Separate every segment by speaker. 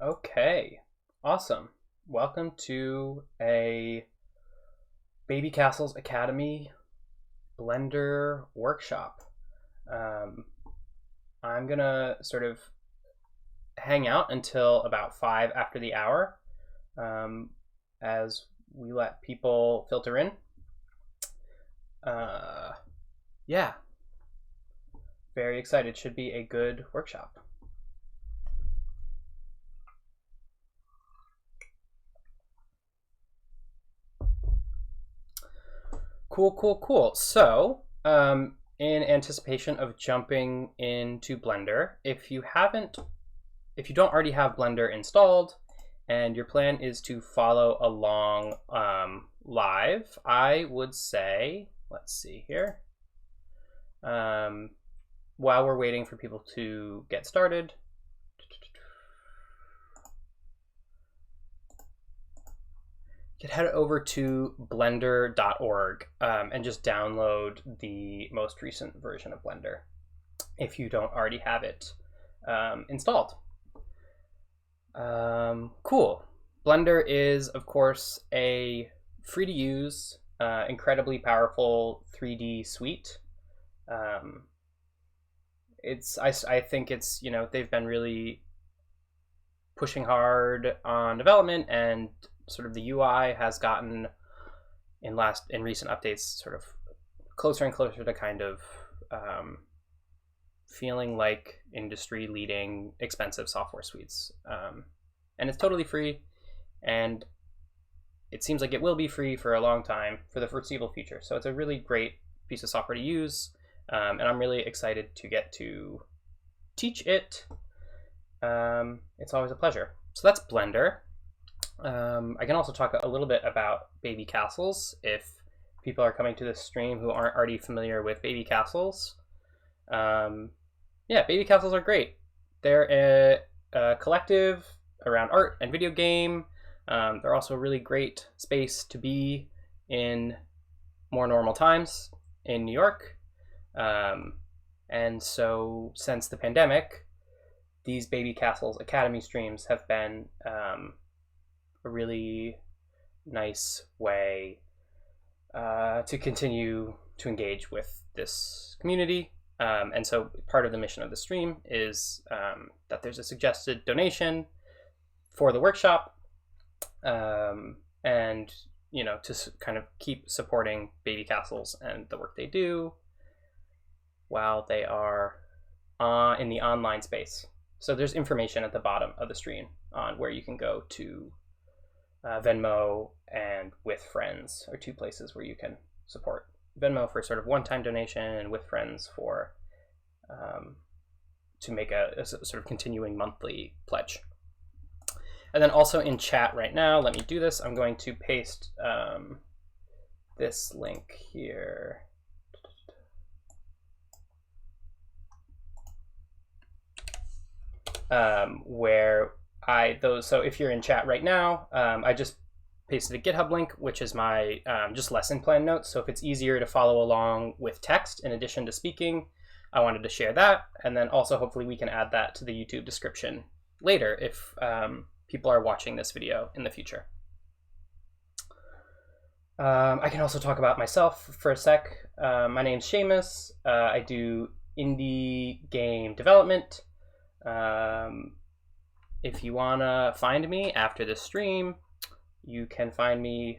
Speaker 1: Okay, awesome. Welcome to a Babycastles Academy Blender workshop. I'm gonna sort of hang out until about 5 after the hour as we let people filter in. Yeah, very excited. Should be a good workshop. Cool. So, in anticipation of jumping into Blender, if you don't already have Blender installed and your plan is to follow along live, I would say, let's see here, while we're waiting for people to get started, you could head over to blender.org and just download the most recent version of Blender if you don't already have it installed. Cool. Blender is, of course, a free-to-use, incredibly powerful 3D suite. I think it's, they've been really pushing hard on development, and sort of the UI has gotten in recent updates sort of closer and closer to kind of feeling like industry leading expensive software suites. And it's totally free, and it seems like it will be free for a long time, for the foreseeable future. So it's a really great piece of software to use, and I'm really excited to get to teach it. It's always a pleasure. So that's Blender. I can also talk a little bit about Babycastles if people are coming to this stream who aren't already familiar with Babycastles. Yeah, Babycastles are great. They're a collective around art and video game. They're also a really great space to be in more normal times in New York. And so since the pandemic, these Babycastles Academy streams have been a really nice way to continue to engage with this community. And so part of the mission of the stream is that there's a suggested donation for the workshop, and to kind of keep supporting Babycastles and the work they do while they are in the online space. So there's information at the bottom of the screen on where you can go to. Venmo and With Friends are two places where you can support. Venmo for sort of one-time donation, and With Friends for to make a sort of continuing monthly pledge. And then also in chat right now, let me do this. I'm going to paste this link here. So if you're in chat right now, I just pasted a GitHub link, which is my just lesson plan notes. So if it's easier to follow along with text in addition to speaking, I wanted to share that. And then also hopefully we can add that to the YouTube description later if people are watching this video in the future. I can also talk about myself for a sec. My name's Seamus. I do indie game development. If you want to find me after the stream, you can find me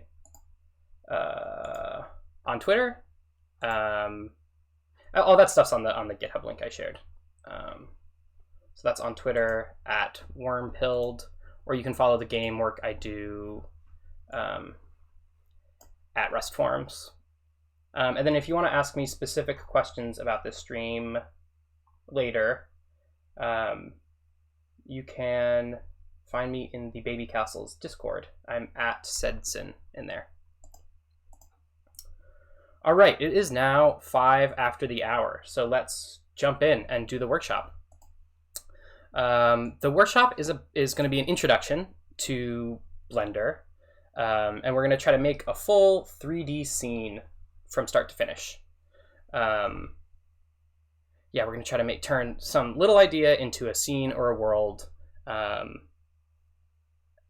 Speaker 1: on Twitter. All that stuff's on the GitHub link I shared. So that's on Twitter at wormpilled, or you can follow the game work I do at Rust Forums. And then if you want to ask me specific questions about this stream later, you can find me in the Babycastles Discord. I'm at Sedson in there. All right, it is now 5 after the hour, so let's jump in and do the workshop. The workshop is going to be an introduction to Blender, and we're going to try to make a full 3D scene from start to finish. Yeah, we're going to try to turn some little idea into a scene or a world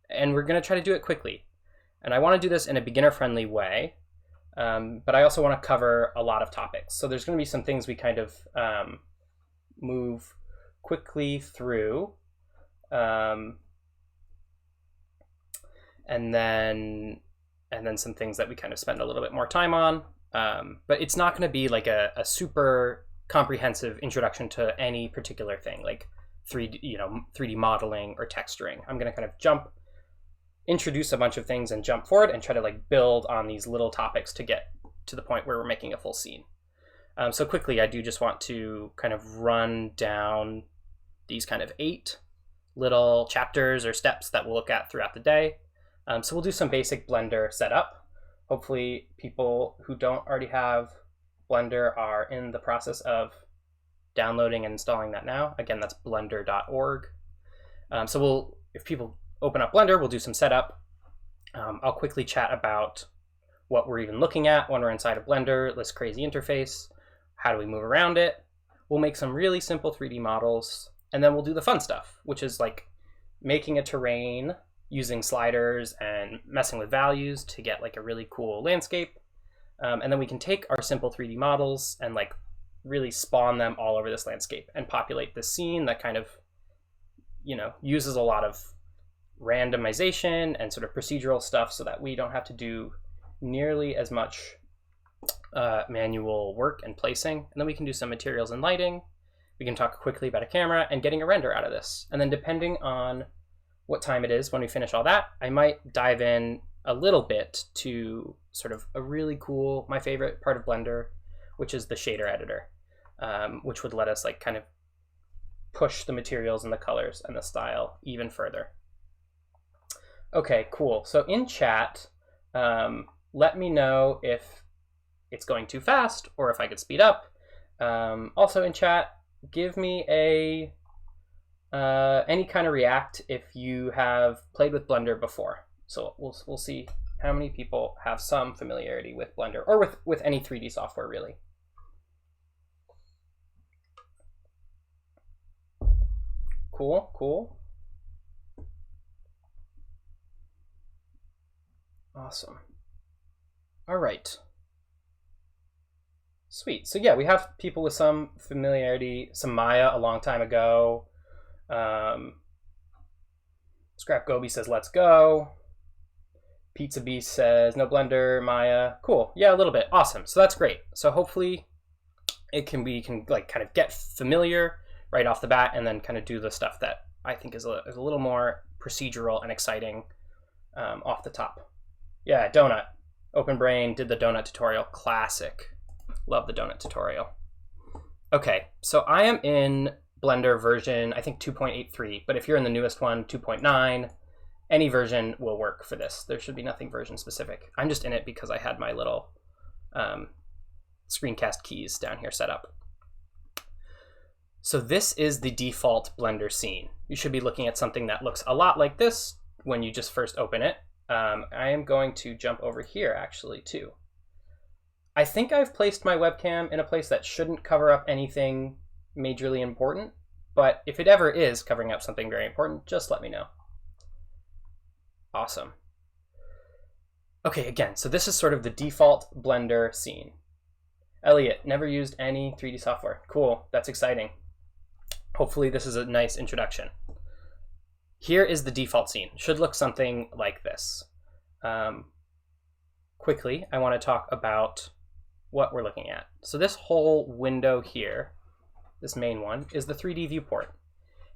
Speaker 1: and we're going to try to do it quickly. And I want to do this in a beginner-friendly way, but I also want to cover a lot of topics. So there's going to be some things we kind of move quickly through, and then some things that we kind of spend a little bit more time on. But it's not going to be like a super comprehensive introduction to any particular thing, like 3D modeling or texturing. I'm going to kind of introduce a bunch of things and jump forward and try to like build on these little topics to get to the point where we're making a full scene. So quickly, I do just want to kind of run down these kind of 8 little chapters or steps that we'll look at throughout the day. So we'll do some basic Blender setup. Hopefully people who don't already have Blender are in the process of downloading and installing that now. Again, that's blender.org. So if people open up Blender, we'll do some setup. I'll quickly chat about what we're even looking at when we're inside of Blender, this crazy interface. How do we move around it? We'll make some really simple 3D models, and then we'll do the fun stuff, which is like making a terrain using sliders and messing with values to get like a really cool landscape. And then we can take our simple 3D models and like really spawn them all over this landscape and populate this scene that kind of, uses a lot of randomization and sort of procedural stuff so that we don't have to do nearly as much manual work and placing. And then we can do some materials and lighting. We can talk quickly about a camera and getting a render out of this. And then depending on what time it is when we finish all that, I might dive in a little bit to sort of a really cool, my favorite part of Blender, which is the shader editor, which would let us like kind of push the materials and the colors and the style even further. Okay, cool. So in chat, let me know if it's going too fast or if I could speed up. Also in chat, give me any kind of react if you have played with Blender before. So we'll see how many people have some familiarity with Blender or with any 3D software really. Cool. Awesome. All right. Sweet. So yeah, we have people with some familiarity, some Maya a long time ago. Scrap Gobi says, let's go. Pizza Beast says, no Blender, Maya. Cool. Yeah, a little bit. Awesome. So that's great. So hopefully we can like kind of get familiar right off the bat and then kind of do the stuff that I think is a little more procedural and exciting off the top. Yeah, donut. Open Brain did the donut tutorial. Classic. Love the donut tutorial. Okay, so I am in Blender version, I think 2.83, but if you're in the newest one, 2.9, any version will work for this. There should be nothing version specific. I'm just in it because I had my little screencast keys down here set up. So this is the default Blender scene. You should be looking at something that looks a lot like this when you just first open it. I am going to jump over here actually too. I think I've placed my webcam in a place that shouldn't cover up anything majorly important, but if it ever is covering up something very important, just let me know. Awesome. Okay, again, so this is sort of the default Blender scene. Elliot, never used any 3D software. Cool, that's exciting. Hopefully this is a nice introduction. Here is the default scene. Should look something like this. Quickly, I want to talk about what we're looking at. So this whole window here, this main one, is the 3D viewport.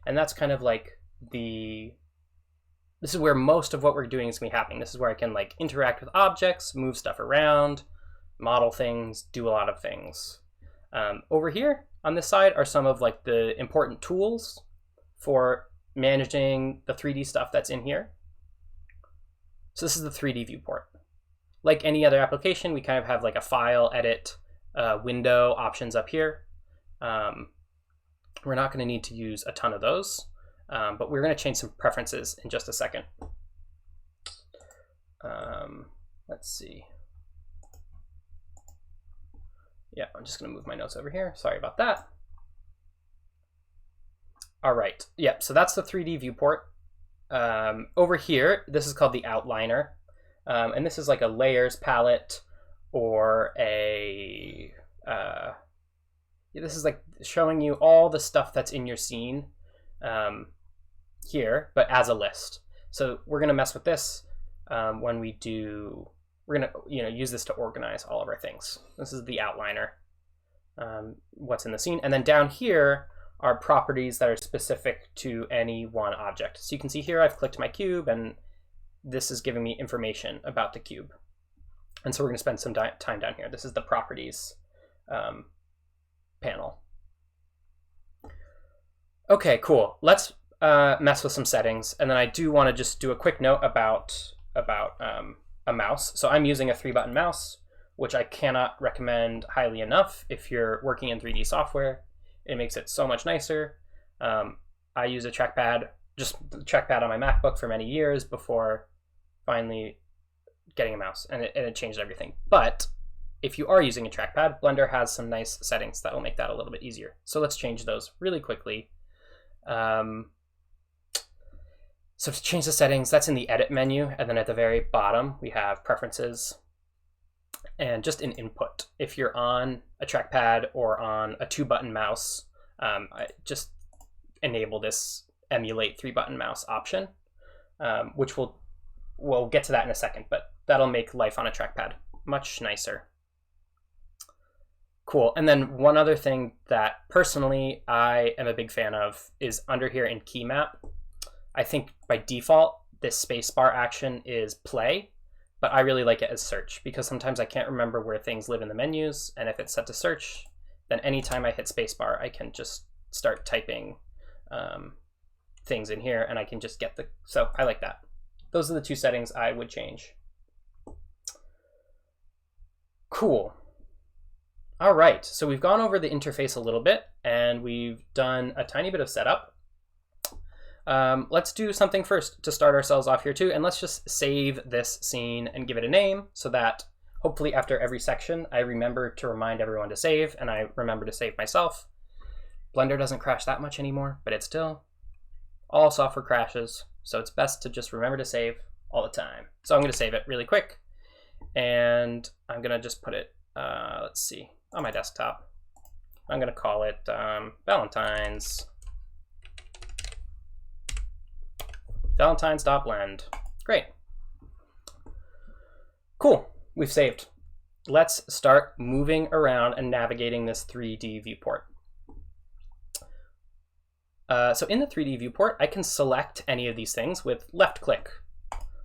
Speaker 1: And that's kind of like this is where most of what we're doing is going to be happening. This is where I can like interact with objects, move stuff around, model things, do a lot of things. Over here on this side are some of like the important tools for managing the 3D stuff that's in here. So this is the 3D viewport. Like any other application, we kind of have like a file, edit, window options up here. We're not going to need to use a ton of those, but we're going to change some preferences in just a second. Let's see. Yeah, I'm just going to move my notes over here. Sorry about that. All right. Yep, so that's the 3D viewport. over here, this is called the outliner. And this is like a layers palette or a, this is like showing you all the stuff that's in your scene here, but as a list. So we're gonna mess with this when we do, we're gonna use this to organize all of our things. This is the outliner, what's in the scene. And then down here are properties that are specific to any one object. So you can see here I've clicked my cube and this is giving me information about the cube. And so we're gonna spend some time down here. This is the properties panel. Okay, cool. Let's mess with some settings. And then I do wanna just do a quick note about a mouse. So I'm using a 3-button mouse, which I cannot recommend highly enough if you're working in 3D software. It makes it so much nicer. I use a trackpad, just the trackpad on my MacBook for many years before finally getting a mouse, and it changed everything. But if you are using a trackpad, Blender has some nice settings that will make that a little bit easier. So let's change those really quickly. So to change the settings, that's in the edit menu, and then at the very bottom we have preferences and just an input. If you're on a trackpad or on a 2-button mouse, just enable this emulate 3-button mouse option, which we'll get to that in a second, but that'll make life on a trackpad much nicer. Cool. And then one other thing that personally I am a big fan of is under here in key map. I think by default this spacebar action is play, but I really like it as search because sometimes I can't remember where things live in the menus, and if it's set to search, then anytime I hit spacebar I can just start typing things in here and I can just get so I like that. Those are the 2 settings I would change. Cool. All right, so we've gone over the interface a little bit and we've done a tiny bit of setup. Let's do something first to start ourselves off here too, and let's just save this scene and give it a name so that hopefully after every section I remember to remind everyone to save, and I remember to save myself. Blender doesn't crash that much anymore, but it's still, all software crashes, so it's best to just remember to save all the time. So I'm going to save it really quick, and I'm going to just put it, let's see, on my desktop. I'm going to call it Valentines.blend. Great. Cool, we've saved. Let's start moving around and navigating this 3D viewport. So in the 3D viewport, I can select any of these things with left click.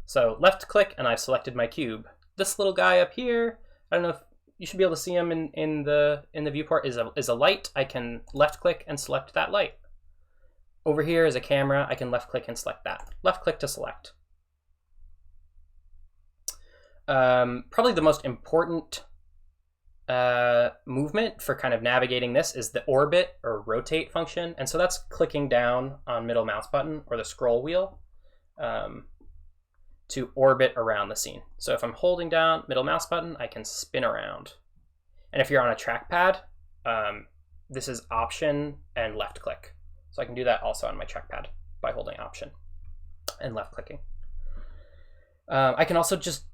Speaker 1: So left click and I've selected my cube. This little guy up here, I don't know if you should be able to see him in the viewport, is a light. I can left click and select that light. Over here is a camera. I can left click and select that. Left click to select. Probably the most important movement for kind of navigating this is the orbit or rotate function. And so that's clicking down on middle mouse button or the scroll wheel to orbit around the scene. So if I'm holding down middle mouse button, I can spin around. And if you're on a trackpad, this is option and left click. So I can do that also on my trackpad by holding option and left clicking. I can also just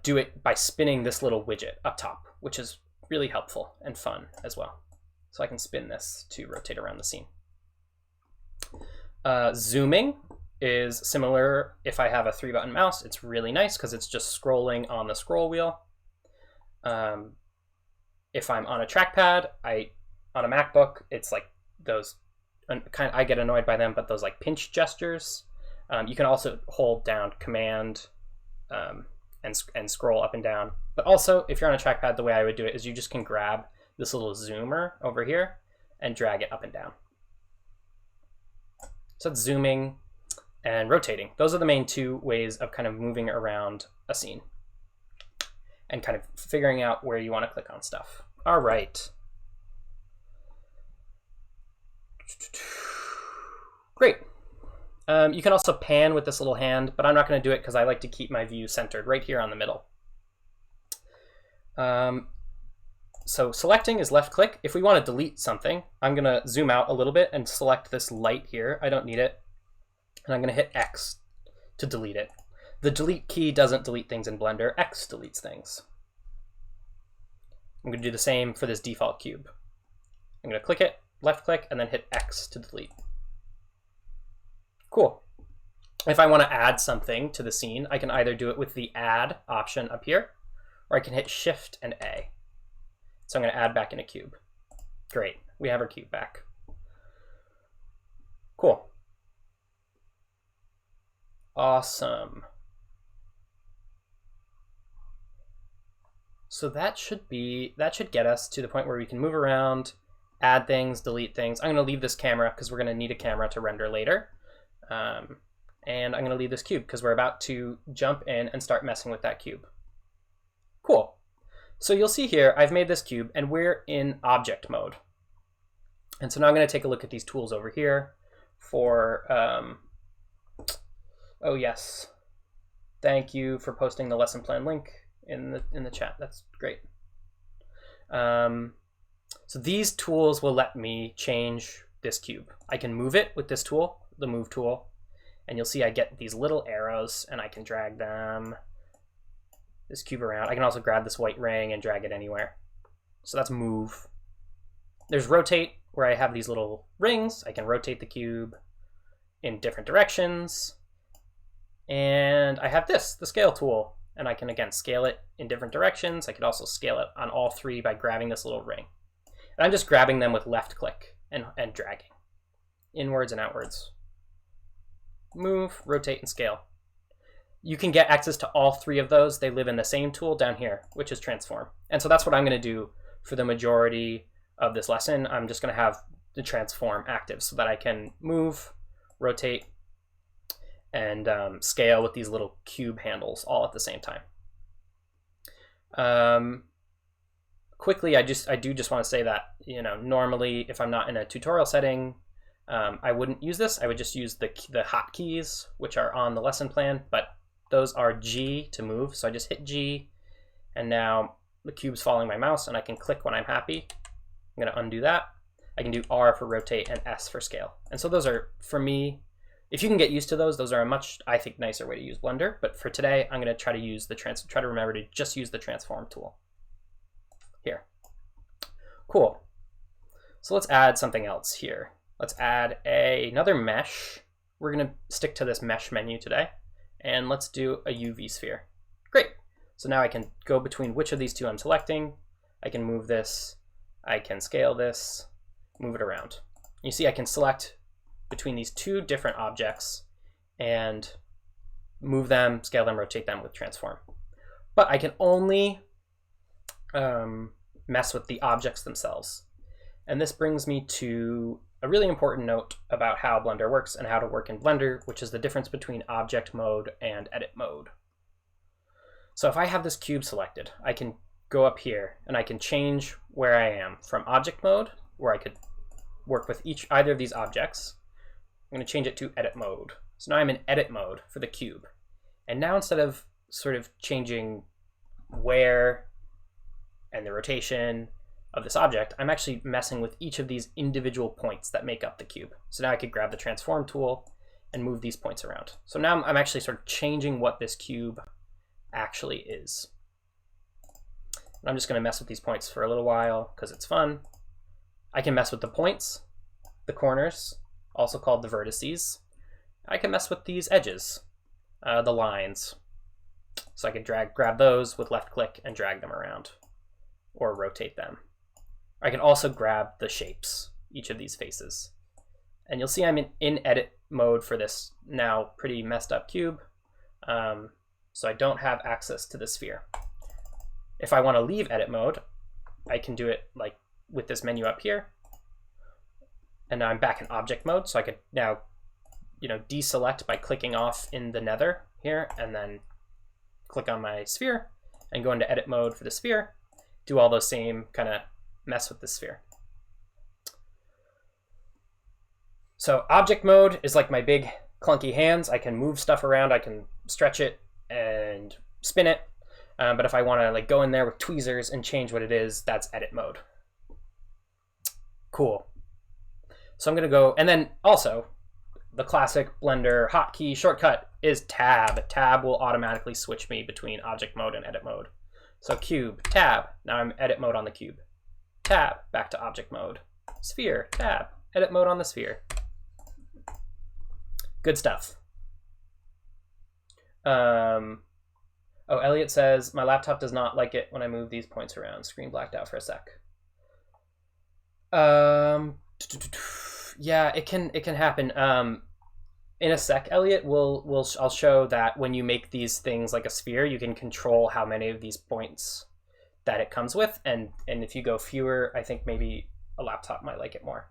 Speaker 1: do it by spinning this little widget up top, which is really helpful and fun as well. So I can spin this to rotate around the scene. Zooming is similar. If I have a 3-button mouse, it's really nice because it's just scrolling on the scroll wheel. If I'm on a trackpad, on a MacBook, it's like those, I get annoyed by them, but those like pinch gestures. You can also hold down Command and scroll up and down. But also, if you're on a trackpad, the way I would do it is you just can grab this little zoomer over here and drag it up and down. So it's zooming and rotating. Those are the main 2 ways of kind of moving around a scene and kind of figuring out where you want to click on stuff. All right. Great. You can also pan with this little hand, but I'm not going to do it because I like to keep my view centered right here on the middle. So selecting is left click. If we want to delete something, I'm going to zoom out a little bit and select this light here. I don't need it. and I'm going to hit X to delete it. The delete key doesn't delete things in Blender, X deletes things. I'm going to do the same for this default cube. I'm going to click it, left click, and then hit X to delete. Cool. If I want to add something to the scene, I can either do it with the add option up here, or I can hit Shift and A. So I'm going to add back in a cube. Great, we have our cube back. Cool. Awesome. So that should get us to the point where we can move around, add things, delete things. I'm going to leave this camera because we're going to need a camera to render later. And I'm going to leave this cube because we're about to jump in and start messing with that cube. Cool. So you'll see here, I've made this cube and we're in object mode. And so now I'm going to take a look at these tools over here for, oh yes, thank you for posting the lesson plan link in the chat. That's great. So these tools will let me change this cube. I can move it with this tool, the move tool, and you'll see I get these little arrows and I can drag this cube around. I can also grab this white ring and drag it anywhere. So that's move. There's rotate, where I have these little rings. I can rotate the cube in different directions. And I have this, the scale tool, and I can again scale it in different directions. I could also scale it on all three by grabbing this little ring. And I'm just grabbing them with left click and dragging inwards and outwards. Move, rotate, and scale. You can get access to all three of those. They live in the same tool down here, which is transform. And so that's what I'm going to do for the majority of this lesson. I'm just going to have the transform active so that I can move, rotate, and scale with these little cube handles all at the same time. Quickly, I do just want to say that, you know, normally if I'm not in a tutorial setting, I wouldn't use this. I would just use the hotkeys, which are on the lesson plan, but those are G to move. So I just hit G, and now the cube's following my mouse, and I can click when I'm happy. I'm going to undo that. I can do R for rotate and S for scale. And so those are, for me, if you can get used to those are a much, I think, nicer way to use Blender. But for today, I'm going to try to use try to remember to just use the transform tool here. Cool. So let's add something else here. Let's add another mesh. We're going to stick to this mesh menu today, and let's do a UV sphere. Great. So now I can go between which of these two I'm selecting. I can move this. I can scale this, move it around. You see I can select between these two different objects and move them, scale them, rotate them with transform. But I can only mess with the objects themselves. And this brings me to a really important note about how Blender works and how to work in Blender, which is the difference between object mode and edit mode. So if I have this cube selected, I can go up here and I can change where I am from object mode, where I could work with either of these objects. I'm going to change it to edit mode. So now I'm in edit mode for the cube. And now instead of sort of changing where and the rotation of this object, I'm actually messing with each of these individual points that make up the cube. So now I could grab the transform tool and move these points around. So now I'm actually sort of changing what this cube actually is. And I'm just going to mess with these points for a little while because it's fun. I can mess with the points, the corners, also called the vertices. I can mess with these edges, the lines. So I can grab those with left click and drag them around or rotate them. I can also grab the shapes, each of these faces. And you'll see I'm in edit mode for this now pretty messed up cube. So I don't have access to the sphere. If I want to leave edit mode, I can do it like with this menu up here. And now I'm back in object mode. So I could now, deselect by clicking off in the nether here and then click on my sphere and go into edit mode for the sphere. Do all those same kind of mess with the sphere. So object mode is like my big clunky hands. I can move stuff around. I can stretch it and spin it. But if I want to go in there with tweezers and change what it is, that's edit mode. Cool. So I'm going to go, and then also the classic Blender hotkey shortcut is tab. Tab will automatically switch me between object mode and edit mode. So cube, tab, now I'm edit mode on the cube. Tab, back to object mode. Sphere, tab, edit mode on the sphere. Good stuff. Oh, Elliot says, my laptop does not like it when I move these points around. Screen blacked out for a sec. Yeah, it can happen. In a sec, Elliot, I'll show that when you make these things like a sphere, you can control how many of these points that it comes with, and if you go fewer, I think maybe a laptop might like it more.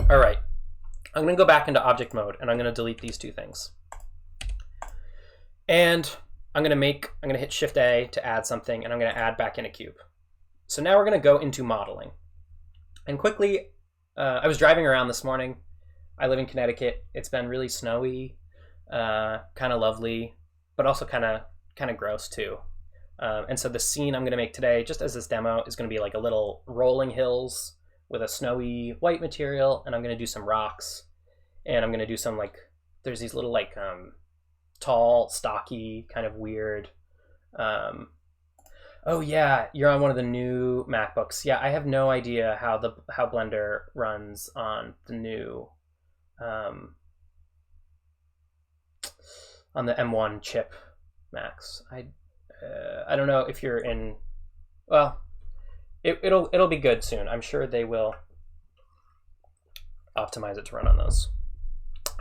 Speaker 1: All right, I'm gonna go back into object mode, and I'm gonna delete these two things. And I'm gonna hit Shift A to add something, and I'm gonna add back in a cube. So now we're gonna go into modeling. And quickly, I was driving around this morning. I live in Connecticut. It's been really snowy, kind of lovely, but also kind of gross too. And so the scene I'm going to make today, just as this demo, is going to be like a little rolling hills with a snowy white material, and I'm going to do some rocks, and I'm going to do some like, there's these little like tall, stocky, kind of weird. Oh yeah, you're on one of the new MacBooks. Yeah, I have no idea how Blender runs on the new on the M1 chip Macs. I don't know if you're in. Well, it'll be good soon. I'm sure they will optimize it to run on those.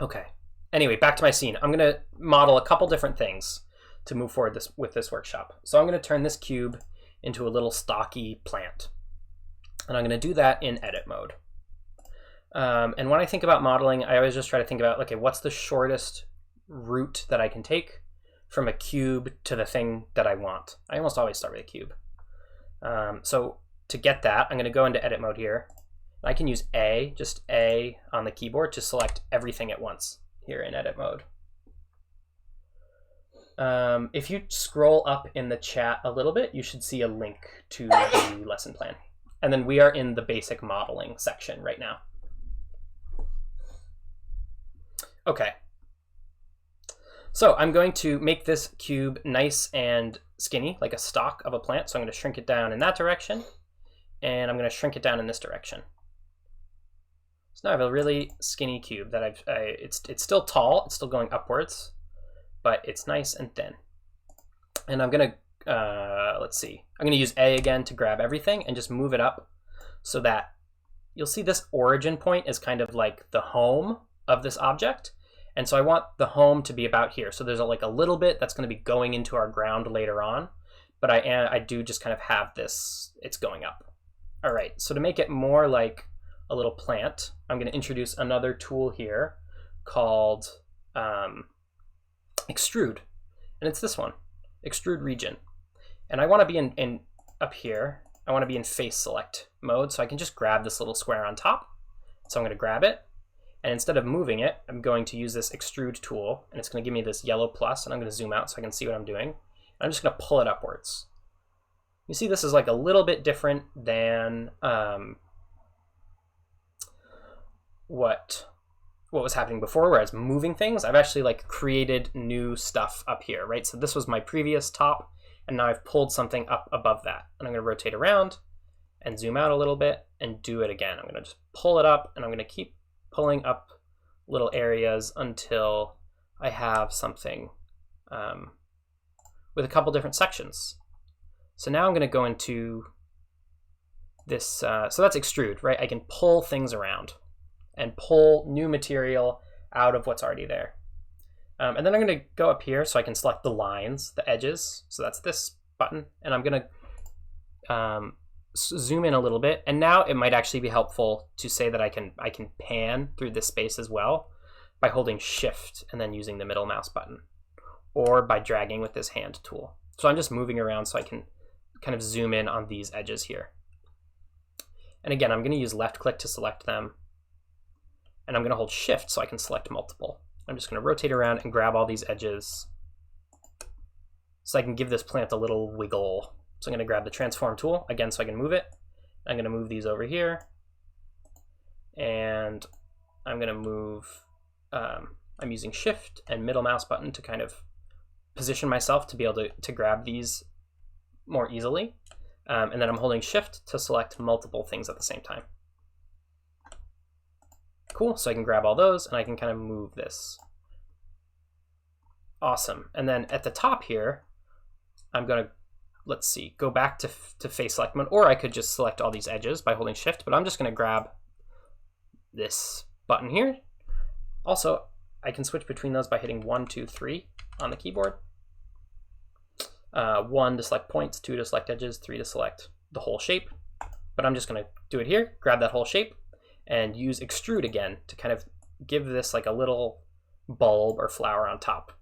Speaker 1: Okay. Anyway, back to my scene. I'm gonna model a couple different things to move forward with this workshop. So I'm going to turn this cube into a little stocky plant. And I'm going to do that in edit mode. And when I think about modeling, I always just try to think about, okay, what's the shortest route that I can take from a cube to the thing that I want? I almost always start with a cube. So to get that, I'm going to go into edit mode here. I can use A, just A on the keyboard to select everything at once here in edit mode. If you scroll up in the chat a little bit, you should see a link to the lesson plan. And then we are in the basic modeling section right now. Okay. So I'm going to make this cube nice and skinny, like a stalk of a plant. So I'm going to shrink it down in that direction, and I'm going to shrink it down in this direction. So now I have a really skinny cube that it's still tall, it's still going upwards, but it's nice and thin. And I'm gonna, let's see, I'm gonna use A again to grab everything and just move it up so that you'll see this origin point is kind of like the home of this object. And so I want the home to be about here. So there's like a little bit that's gonna be going into our ground later on, but I do just kind of have this, it's going up. All right, so to make it more like a little plant, I'm gonna introduce another tool here called, extrude, and it's this one, extrude region. And I want to be in up here, I want to be in face select mode, so I can just grab this little square on top. So I'm going to grab it, and instead of moving it, I'm going to use this extrude tool, and it's going to give me this yellow plus, and I'm going to zoom out so I can see what I'm doing. And I'm just going to pull it upwards. You see this is like a little bit different than what was happening before, where I was moving things. I've actually like created new stuff up here, right? So this was my previous top, and now I've pulled something up above that. And I'm going to rotate around and zoom out a little bit and do it again. I'm going to just pull it up, and I'm going to keep pulling up little areas until I have something with a couple different sections. So now I'm going to go into this, so that's extrude, right? I can pull things around and pull new material out of what's already there. And then I'm going to go up here so I can select the lines, the edges. So that's this button. And I'm going to zoom in a little bit. And now it might actually be helpful to say that I can pan through this space as well by holding Shift and then using the middle mouse button, or by dragging with this hand tool. So I'm just moving around so I can kind of zoom in on these edges here. And again, I'm going to use left click to select them. And I'm going to hold Shift so I can select multiple. I'm just going to rotate around and grab all these edges so I can give this plant a little wiggle. So I'm going to grab the transform tool again so I can move it. I'm going to move these over here. And I'm going to move, I'm using Shift and middle mouse button to kind of position myself to be able to grab these more easily. And then I'm holding Shift to select multiple things at the same time. Cool, so I can grab all those and I can kind of move this. Awesome, and then at the top here, I'm gonna, let's see, go back to face select mode, or I could just select all these edges by holding Shift, but I'm just gonna grab this button here. Also, I can switch between those by hitting 1, 2, 3 on the keyboard. 1 to select points, 2 to select edges, 3 to select the whole shape. But I'm just gonna do it here, grab that whole shape, and use extrude again to kind of give this like a little bulb or flower on top.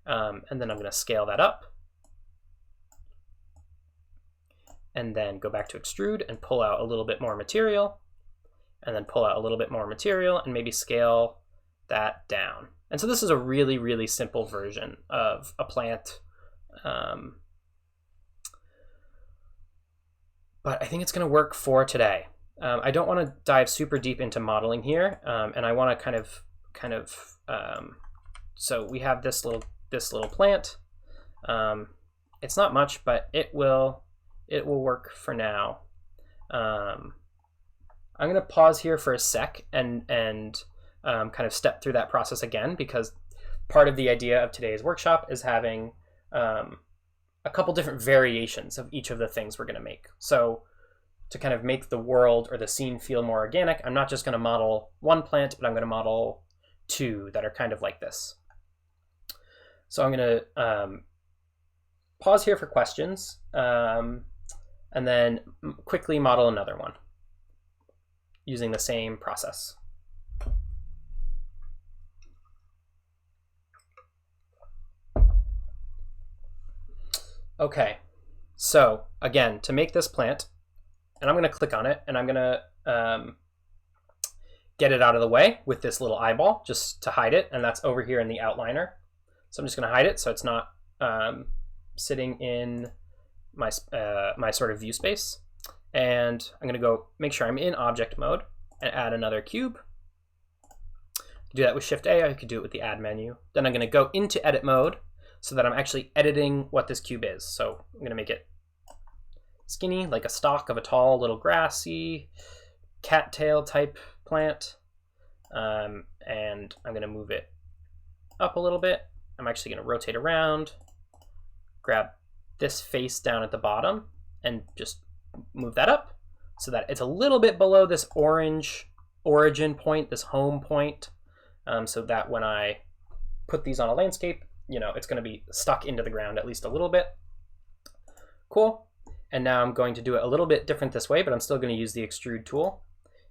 Speaker 1: And then I'm gonna scale that up. And then go back to extrude and pull out a little bit more material, and then pull out a little bit more material and maybe scale that down. And so this is a really, really simple version of a plant. But I think it's going to work for today. I don't want to dive super deep into modeling here, and I want to kind of so we have this little plant. It's not much, but it will work for now. I'm going to pause here for a sec and kind of step through that process again, because part of the idea of today's workshop is having a couple different variations of each of the things we're going to make. So to kind of make the world or the scene feel more organic, I'm not just going to model one plant, but I'm going to model 2 that are kind of like this. So I'm going to pause here for questions, and then quickly model another one using the same process. Okay, so again, to make this plant, and I'm going to click on it, and I'm going to get it out of the way with this little eyeball just to hide it, and that's over here in the outliner. So I'm just going to hide it so it's not sitting in my, my sort of view space. And I'm going to go make sure I'm in object mode and add another cube. Do that with Shift A, I could do it with the add menu. Then I'm going to go into edit mode so that I'm actually editing what this cube is. So I'm going to make it skinny, like a stalk of a tall little grassy cattail type plant. And I'm going to move it up a little bit. I'm actually going to rotate around, grab this face down at the bottom, and just move that up so that it's a little bit below this orange origin point, this home point, so that when I put these on a landscape, you know, it's going to be stuck into the ground at least a little bit. Cool. And now I'm going to do it a little bit different this way, but I'm still going to use the extrude tool.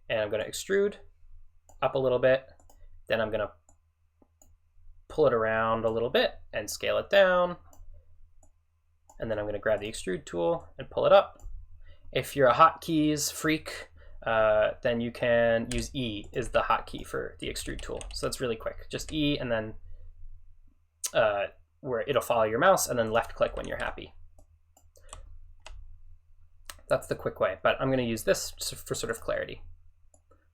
Speaker 1: And I'm going to extrude up a little bit. Then I'm going to pull it around a little bit and scale it down. And then I'm going to grab the extrude tool and pull it up. If you're a hotkeys freak, then you can use E is the hotkey for the extrude tool. So that's really quick. Just E and then where it'll follow your mouse, and then left click when you're happy. That's the quick way, but I'm going to use this for sort of clarity.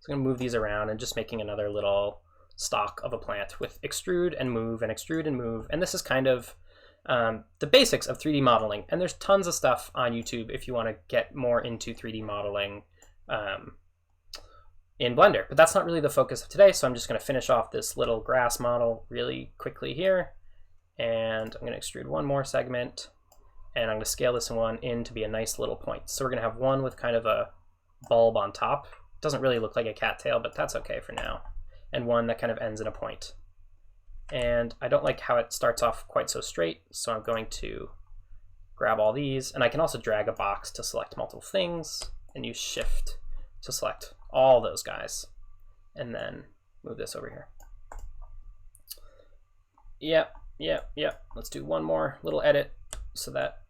Speaker 1: So I'm going to move these around and just making another little stalk of a plant with extrude and move and extrude and move. And this is kind of the basics of 3D modeling. And there's tons of stuff on YouTube if you want to get more into 3D modeling in Blender. But that's not really the focus of today, so I'm just going to finish off this little grass model really quickly here. And I'm going to extrude one more segment. And I'm going to scale this one in to be a nice little point. So we're going to have one with kind of a bulb on top. Doesn't really look like a cattail, but that's okay for now. And one that kind of ends in a point. And I don't like how it starts off quite so straight, so I'm going to grab all these. And I can also drag a box to select multiple things and use Shift to select all those guys. And then move this over here. Yep. Let's do one more little edit so that,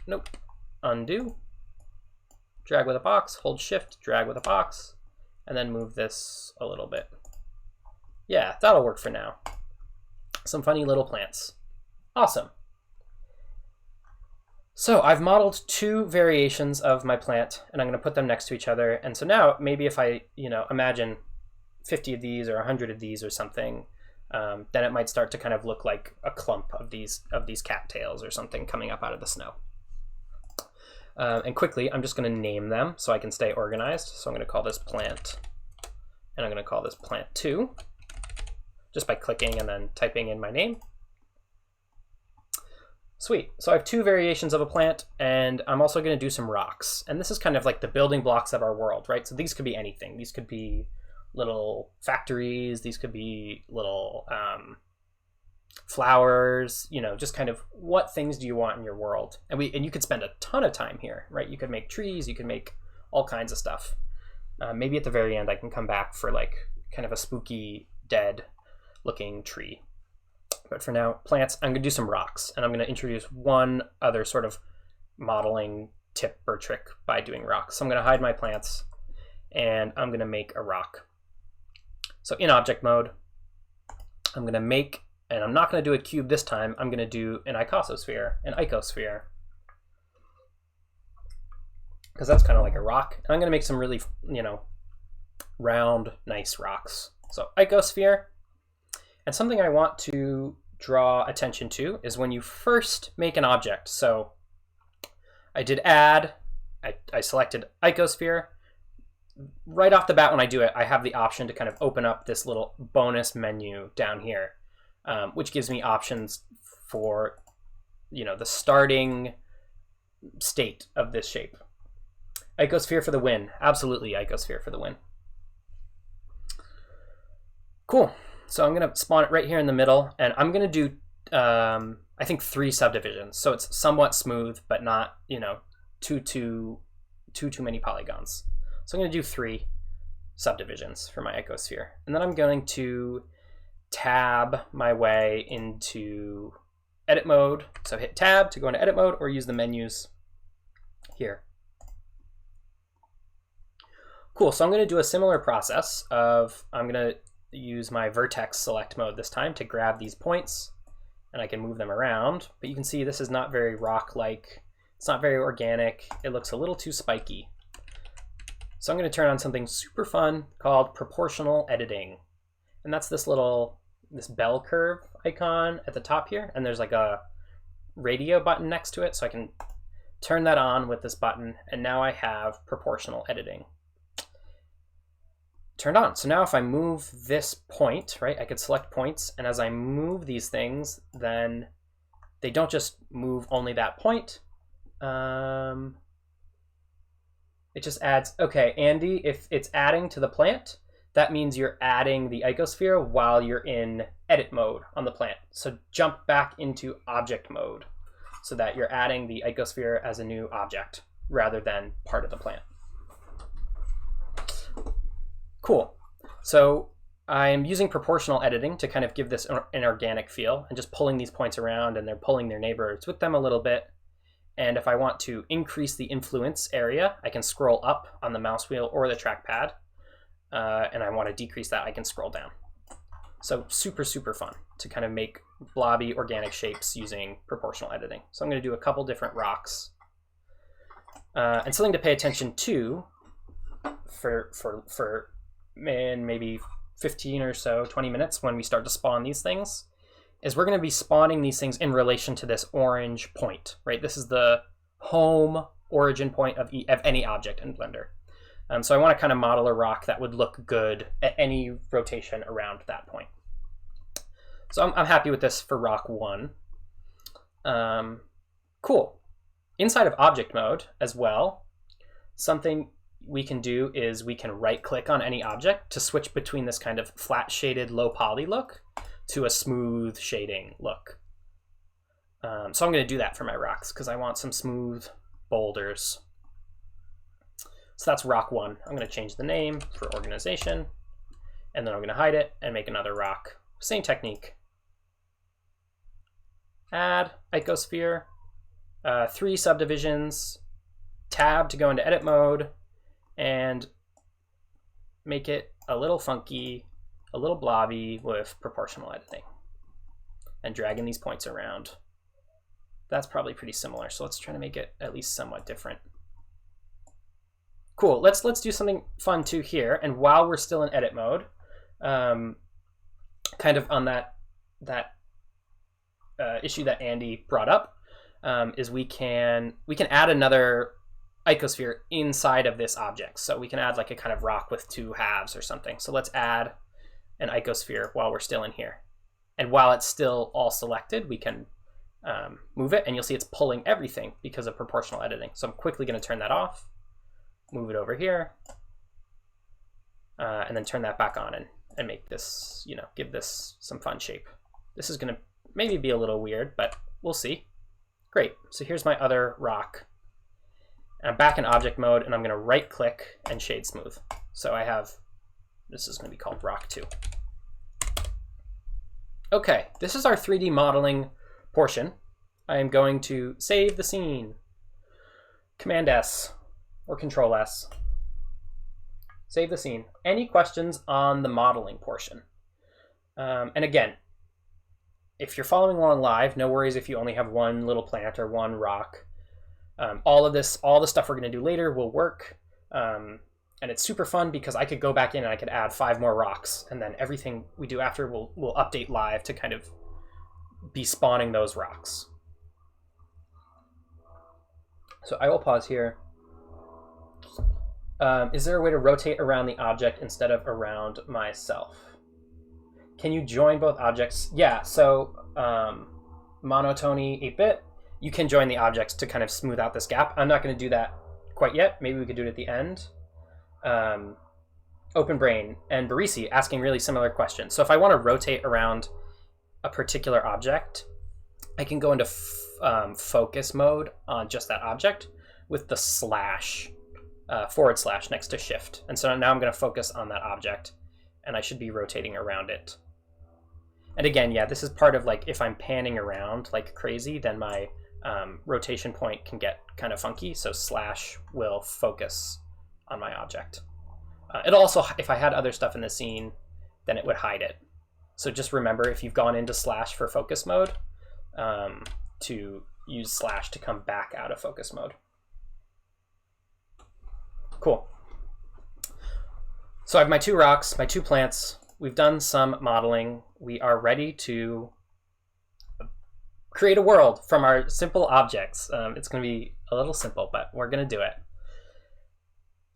Speaker 1: nope, undo. Drag with a box, hold Shift, drag with a box, and then move this a little bit. Yeah, that'll work for now. Some funny little plants. Awesome. So I've modeled 2 variations of my plant, and I'm going to put them next to each other. And so now maybe if I, imagine 50 of these or 100 of these or something, then it might start to kind of look like a clump of these cattails or something coming up out of the snow. And quickly, I'm just going to name them so I can stay organized. So I'm going to call this plant, and I'm going to call this plant 2, just by clicking and then typing in my name. Sweet. So I have 2 variations of a plant, and I'm also going to do some rocks. And this is kind of like the building blocks of our world, right? So these could be anything. These could be little factories. These could be little flowers, you know, just kind of what things do you want in your world? And you could spend a ton of time here, right? You could make trees. You could make all kinds of stuff. Maybe at the very end, I can come back for like kind of a spooky, dead looking tree. But for now, plants, I'm going to do some rocks, and I'm going to introduce one other sort of modeling tip or trick by doing rocks. So I'm going to hide my plants, and I'm going to make a rock. So in object mode, I'm going to make, and I'm not going to do a cube this time, I'm going to do an icososphere, because that's kind of like a rock. And I'm going to make some really, you know, round, nice rocks. So icosphere. And something I want to draw attention to is when you first make an object. So I did add, I selected icosphere. Right off the bat when I do it, I have the option to kind of open up this little bonus menu down here, which gives me options for, you know, the starting state of this shape. Icosphere for the win. Absolutely icosphere for the win. Cool. So I'm going to spawn it right here in the middle, and I'm going to do, I think 3 subdivisions. So it's somewhat smooth, but not, you know, too many polygons. So I'm going to do 3 subdivisions for my icosphere. And then I'm going to tab my way into edit mode. So hit tab to go into edit mode, or use the menus here. Cool. So I'm going to do a similar process of, I'm going to use my vertex select mode this time to grab these points, and I can move them around. But you can see this is not very rock-like. It's not very organic. It looks a little too spiky. So I'm going to turn on something super fun called proportional editing. And that's this bell curve icon at the top here. And there's like a radio button next to it. So I can turn that on with this button. And now I have proportional editing turned on. So now if I move this point, right, I could select points, and as I move these things, then they don't just move only that point. It just adds, okay, Andy, if it's adding to the plant, that means you're adding the icosphere while you're in edit mode on the plant. So jump back into object mode so that you're adding the icosphere as a new object rather than part of the plant. Cool. So I'm using proportional editing to kind of give this an organic feel, and just pulling these points around, and they're pulling their neighbors with them a little bit. And if I want to increase the influence area, I can scroll up on the mouse wheel or the trackpad. And I want to decrease that, I can scroll down. So super, super fun to kind of make blobby organic shapes using proportional editing. So I'm going to do a couple different rocks. And something to pay attention to for maybe 15 or so, 20 minutes when we start to spawn these things, is we're going to be spawning these things in relation to this orange point, right? This is the home origin point of any object in Blender. So I want to kind of model a rock that would look good at any rotation around that point. So I'm happy with this for rock 1. Cool. Inside of object mode as well, something we can do is we can right click on any object to switch between this kind of flat shaded low poly look to a smooth shading look. So I'm going to do that for my rocks because I want some smooth boulders. So that's rock 1. I'm going to change the name for organization, and then I'm going to hide it and make another rock. Same technique. Add icosphere, 3 subdivisions, tab to go into edit mode, and make it a little funky, a little blobby with proportional editing, and dragging these points around. That's probably pretty similar, so let's try to make it at least somewhat different. Cool, let's do something fun too here, and while we're still in edit mode, kind of on that issue that Andy brought up, is we can add another icosphere inside of this object. So we can add like a kind of rock with two halves or something. So let's add an icosphere while we're still in here. And while it's still all selected, we can move it, and you'll see it's pulling everything because of proportional editing. So I'm quickly going to turn that off, move it over here, and then turn that back on and make this, you know, give this some fun shape. This is going to maybe be a little weird, but we'll see. Great. So here's my other rock. I'm back in object mode, and I'm going to right click and shade smooth. So I have, this is going to be called rock 2. Okay, this is our 3D modeling portion. I am going to save the scene. Command S or Control S. Save the scene. Any questions on the modeling portion? And again, if you're following along live, no worries if you only have one little plant or one rock. All the stuff we're going to do later will work. And it's super fun because I could go back in and I could add 5 more rocks, and then everything we do after will update live to kind of be spawning those rocks. So I will pause here. Is there a way to rotate around the object instead of around myself? Can you join both objects? Yeah, so monotony 8-bit, you can join the objects to kind of smooth out this gap. I'm not going to do that quite yet. Maybe we could do it at the end. Open Brain and Barisi asking really similar questions. So if I want to rotate around a particular object, I can go into focus mode on just that object with the slash, / next to shift. And so now I'm going to focus on that object, and I should be rotating around it. And again, yeah, this is part of like if I'm panning around like crazy, then my rotation point can get kind of funky. So slash will focus on my object. It'll also, if I had other stuff in the scene, then it would hide it. So just remember, if you've gone into slash for focus mode, to use slash to come back out of focus mode. Cool. So I have my 2 rocks, my 2 plants. We've done some modeling. We are ready to create a world from our simple objects. It's going to be a little simple, but we're going to do it.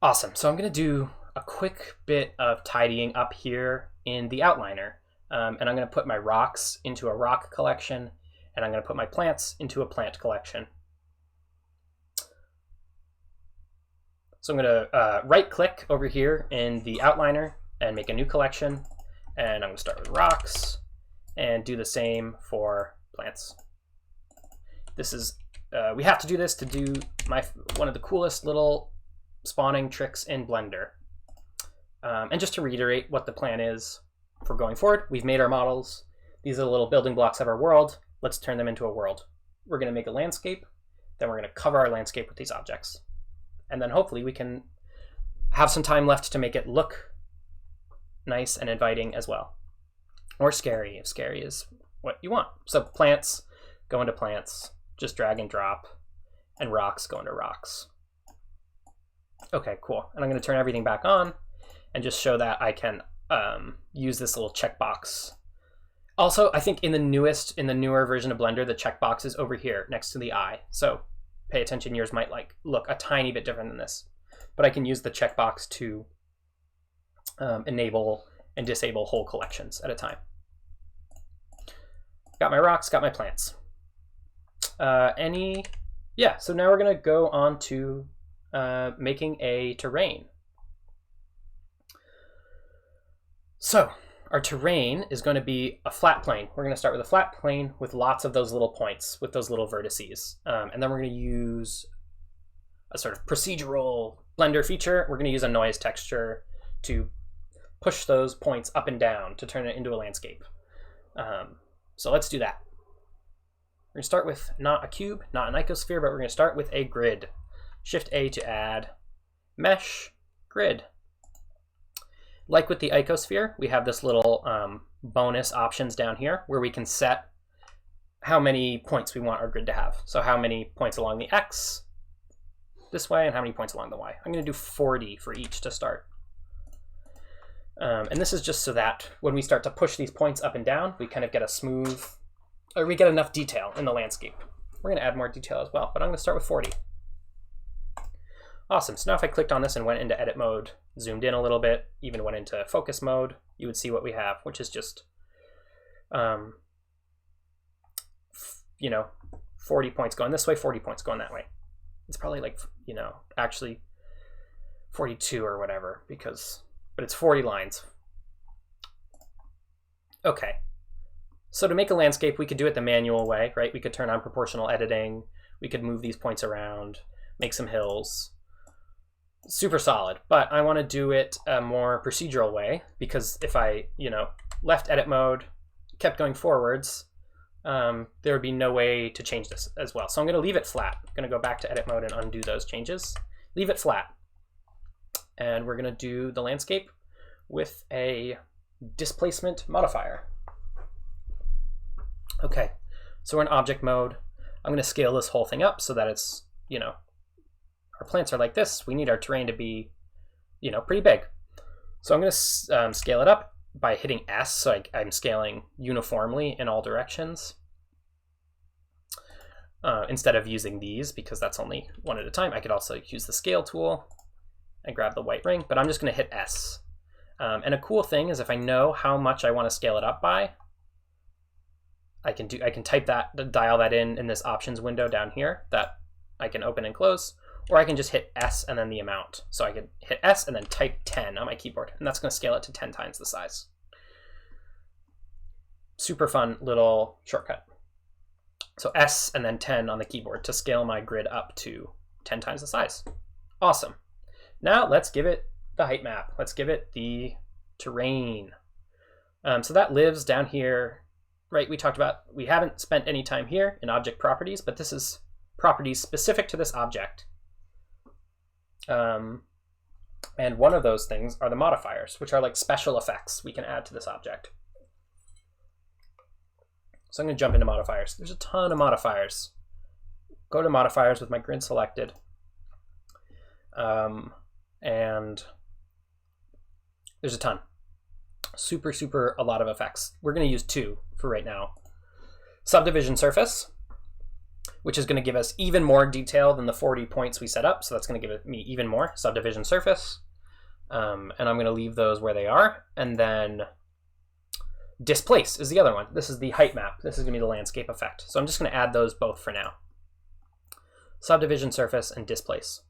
Speaker 1: Awesome. So I'm going to do a quick bit of tidying up here in the outliner. And I'm going to put my rocks into a rock collection, and I'm going to put my plants into a plant collection. So I'm going to right click over here in the outliner and make a new collection. And I'm going to start with rocks and do the same for plants. This is, we have to do this to do one of the coolest little spawning tricks in Blender. And just to reiterate what the plan is for going forward, we've made our models. These are the little building blocks of our world. Let's turn them into a world. We're going to make a landscape, then we're going to cover our landscape with these objects. And then hopefully we can have some time left to make it look nice and inviting as well. Or scary, if scary is what you want. So plants go into plants, just drag and drop, and rocks go into rocks. Okay, cool. And I'm going to turn everything back on and just show that I can use this little checkbox. Also, I think in the newer version of Blender, the checkbox is over here next to the eye. So pay attention, yours might look a tiny bit different than this. But I can use the checkbox to enable and disable whole collections at a time. Got my rocks, got my plants. So now we're going to go on to making a terrain. So our terrain is going to be a flat plane. We're going to start with a flat plane with lots of those little points, with those little vertices. And then we're going to use a sort of procedural Blender feature. We're going to use a noise texture to push those points up and down to turn it into a landscape. So let's do that. We're going to start with not a cube, not an icosphere, but we're going to start with a grid. Shift A to add mesh grid. Like with the icosphere, we have this little bonus options down here where we can set how many points we want our grid to have. So how many points along the X this way and how many points along the Y. I'm going to do 40 for each to start. And this is just so that when we start to push these points up and down, we kind of get a smooth, or we get enough detail in the landscape. We're going to add more detail as well, but I'm going to start with 40. Awesome. So now if I clicked on this and went into edit mode, zoomed in a little bit, even went into focus mode, you would see what we have, which is just, 40 points going this way, 40 points going that way. It's probably like, actually 42 or whatever, but it's 40 lines. Okay. So to make a landscape, we could do it the manual way, right? We could turn on proportional editing. We could move these points around, make some hills. Super solid, but I want to do it a more procedural way, because if I, left edit mode, kept going forwards, there would be no way to change this as well. So I'm going to leave it flat. I'm going to go back to edit mode and undo those changes. Leave it flat. And we're going to do the landscape with a displacement modifier. Okay, so we're in object mode. I'm going to scale this whole thing up so that it's, our plants are like this. We need our terrain to be, pretty big. So I'm going to scale it up by hitting S, so I'm scaling uniformly in all directions. Instead of using these, because that's only one at a time, I could also use the scale tool and grab the white ring, but I'm just going to hit S. And a cool thing is if I know how much I want to scale it up by, I can type that, dial that in this options window down here that I can open and close, or I can just hit S and then the amount. So I can hit S and then type 10 on my keyboard, and that's going to scale it to 10 times the size. Super fun little shortcut. So S and then 10 on the keyboard to scale my grid up to 10 times the size. Awesome. Now let's give it the height map. Let's give it the terrain. So that lives down here, right? We talked about, we haven't spent any time here in object properties, but this is properties specific to this object. And one of those things are the modifiers, which are like special effects we can add to this object. So I'm going to jump into modifiers. There's a ton of modifiers. Go to modifiers with my grid selected. And there's a ton. Super a lot of effects. We're going to use 2 for right now. Subdivision surface, which is going to give us even more detail than the 40 points we set up. So that's going to give me even more subdivision surface. And I'm going to leave those where they are. And then displace is the other one. This is the height map. This is going to be the landscape effect. So I'm just going to add those both for now. Subdivision surface and displace.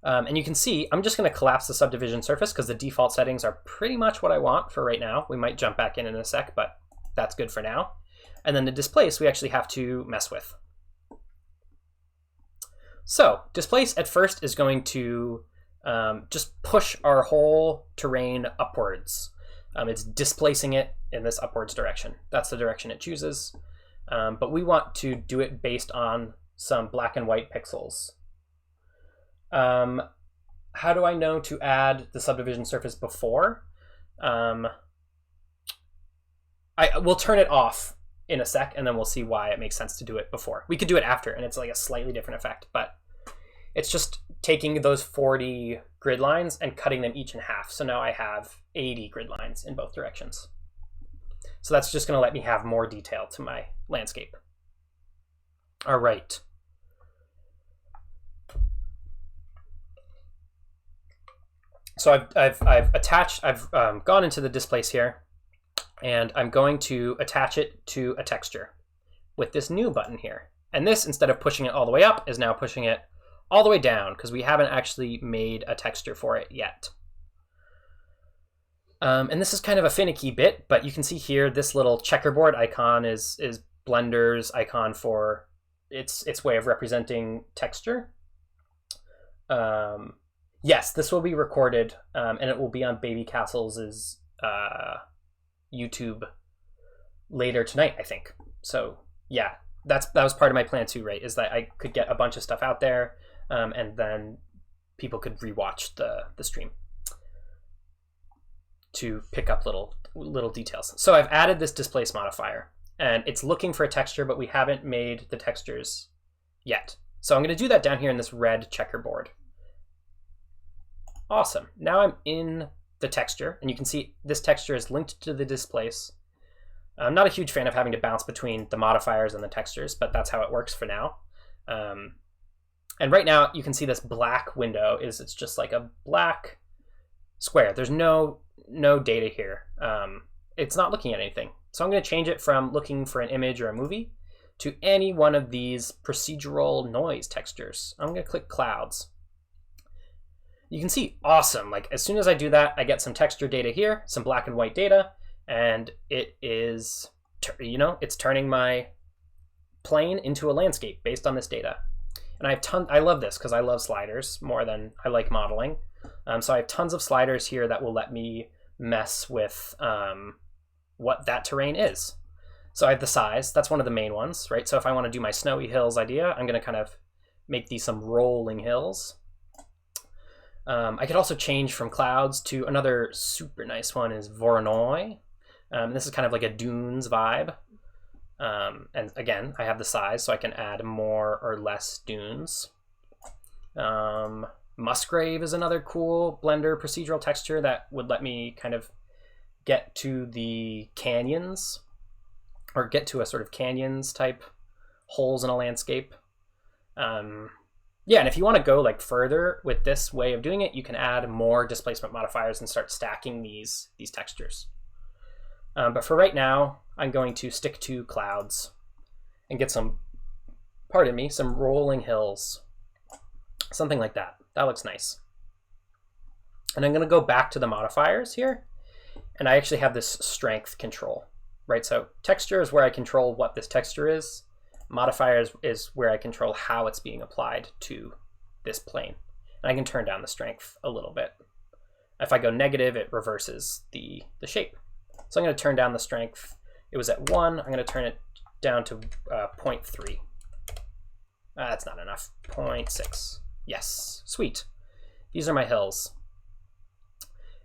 Speaker 1: And you can see I'm just going to collapse the subdivision surface because the default settings are pretty much what I want for right now. We might jump back in a sec, but that's good for now. And then the displace we actually have to mess with. So displace at first is going to just push our whole terrain upwards. It's displacing it in this upwards direction. That's the direction it chooses. But we want to do it based on some black and white pixels. How do I know to add the subdivision surface before? We'll turn it off in a sec, and then we'll see why it makes sense to do it before. We could do it after, and it's like a slightly different effect, but it's just taking those 40 grid lines and cutting them each in half. So now I have 80 grid lines in both directions. So that's just going to let me have more detail to my landscape. All right. So I've gone into the displace here, and I'm going to attach it to a texture with this new button here. And this, instead of pushing it all the way up, is now pushing it all the way down because we haven't actually made a texture for it yet. And this is kind of a finicky bit, but you can see here this little checkerboard icon is Blender's icon for its way of representing texture. Yes, this will be recorded, and it will be on Babycastles' YouTube later tonight, I think. So yeah, that was part of my plan too, right? Is that I could get a bunch of stuff out there, and then people could rewatch the stream to pick up little details. So I've added this displace modifier, and it's looking for a texture, but we haven't made the textures yet. So I'm going to do that down here in this red checkerboard. Awesome. Now I'm in the texture, and you can see this texture is linked to the displace. I'm not a huge fan of having to bounce between the modifiers and the textures, but that's how it works for now. And right now you can see this black window it's just like a black square. There's no data here. It's not looking at anything. So I'm going to change it from looking for an image or a movie to any one of these procedural noise textures. I'm going to click clouds. You can see, awesome, like as soon as I do that, I get some texture data here, some black and white data, and it is, it's turning my plane into a landscape based on this data. And I love this because I love sliders more than I like modeling. So I have tons of sliders here that will let me mess with what that terrain is. So I have the size, that's one of the main ones, right? So if I want to do my snowy hills idea, I'm going to kind of make these some rolling hills. I could also change from clouds to another super nice one is Voronoi. This is kind of like a dunes vibe. And again, I have the size, so I can add more or less dunes. Musgrave is another cool Blender procedural texture that would let me kind of get to the canyons, or get to a sort of canyons type holes in a landscape. Yeah, and if you want to go like further with this way of doing it, you can add more displacement modifiers and start stacking these textures. But for right now, I'm going to stick to clouds and get some, pardon me, some rolling hills. Something like that. That looks nice. And I'm going to go back to the modifiers here. And I actually have this strength control, right? So texture is where I control what this texture is. Modifiers is where I control how it's being applied to this plane. And I can turn down the strength a little bit. If I go negative, it reverses the shape. So I'm going to turn down the strength. It was at 1. I'm going to turn it down to 0.3. That's not enough. 0.6. Yes, sweet. These are my hills.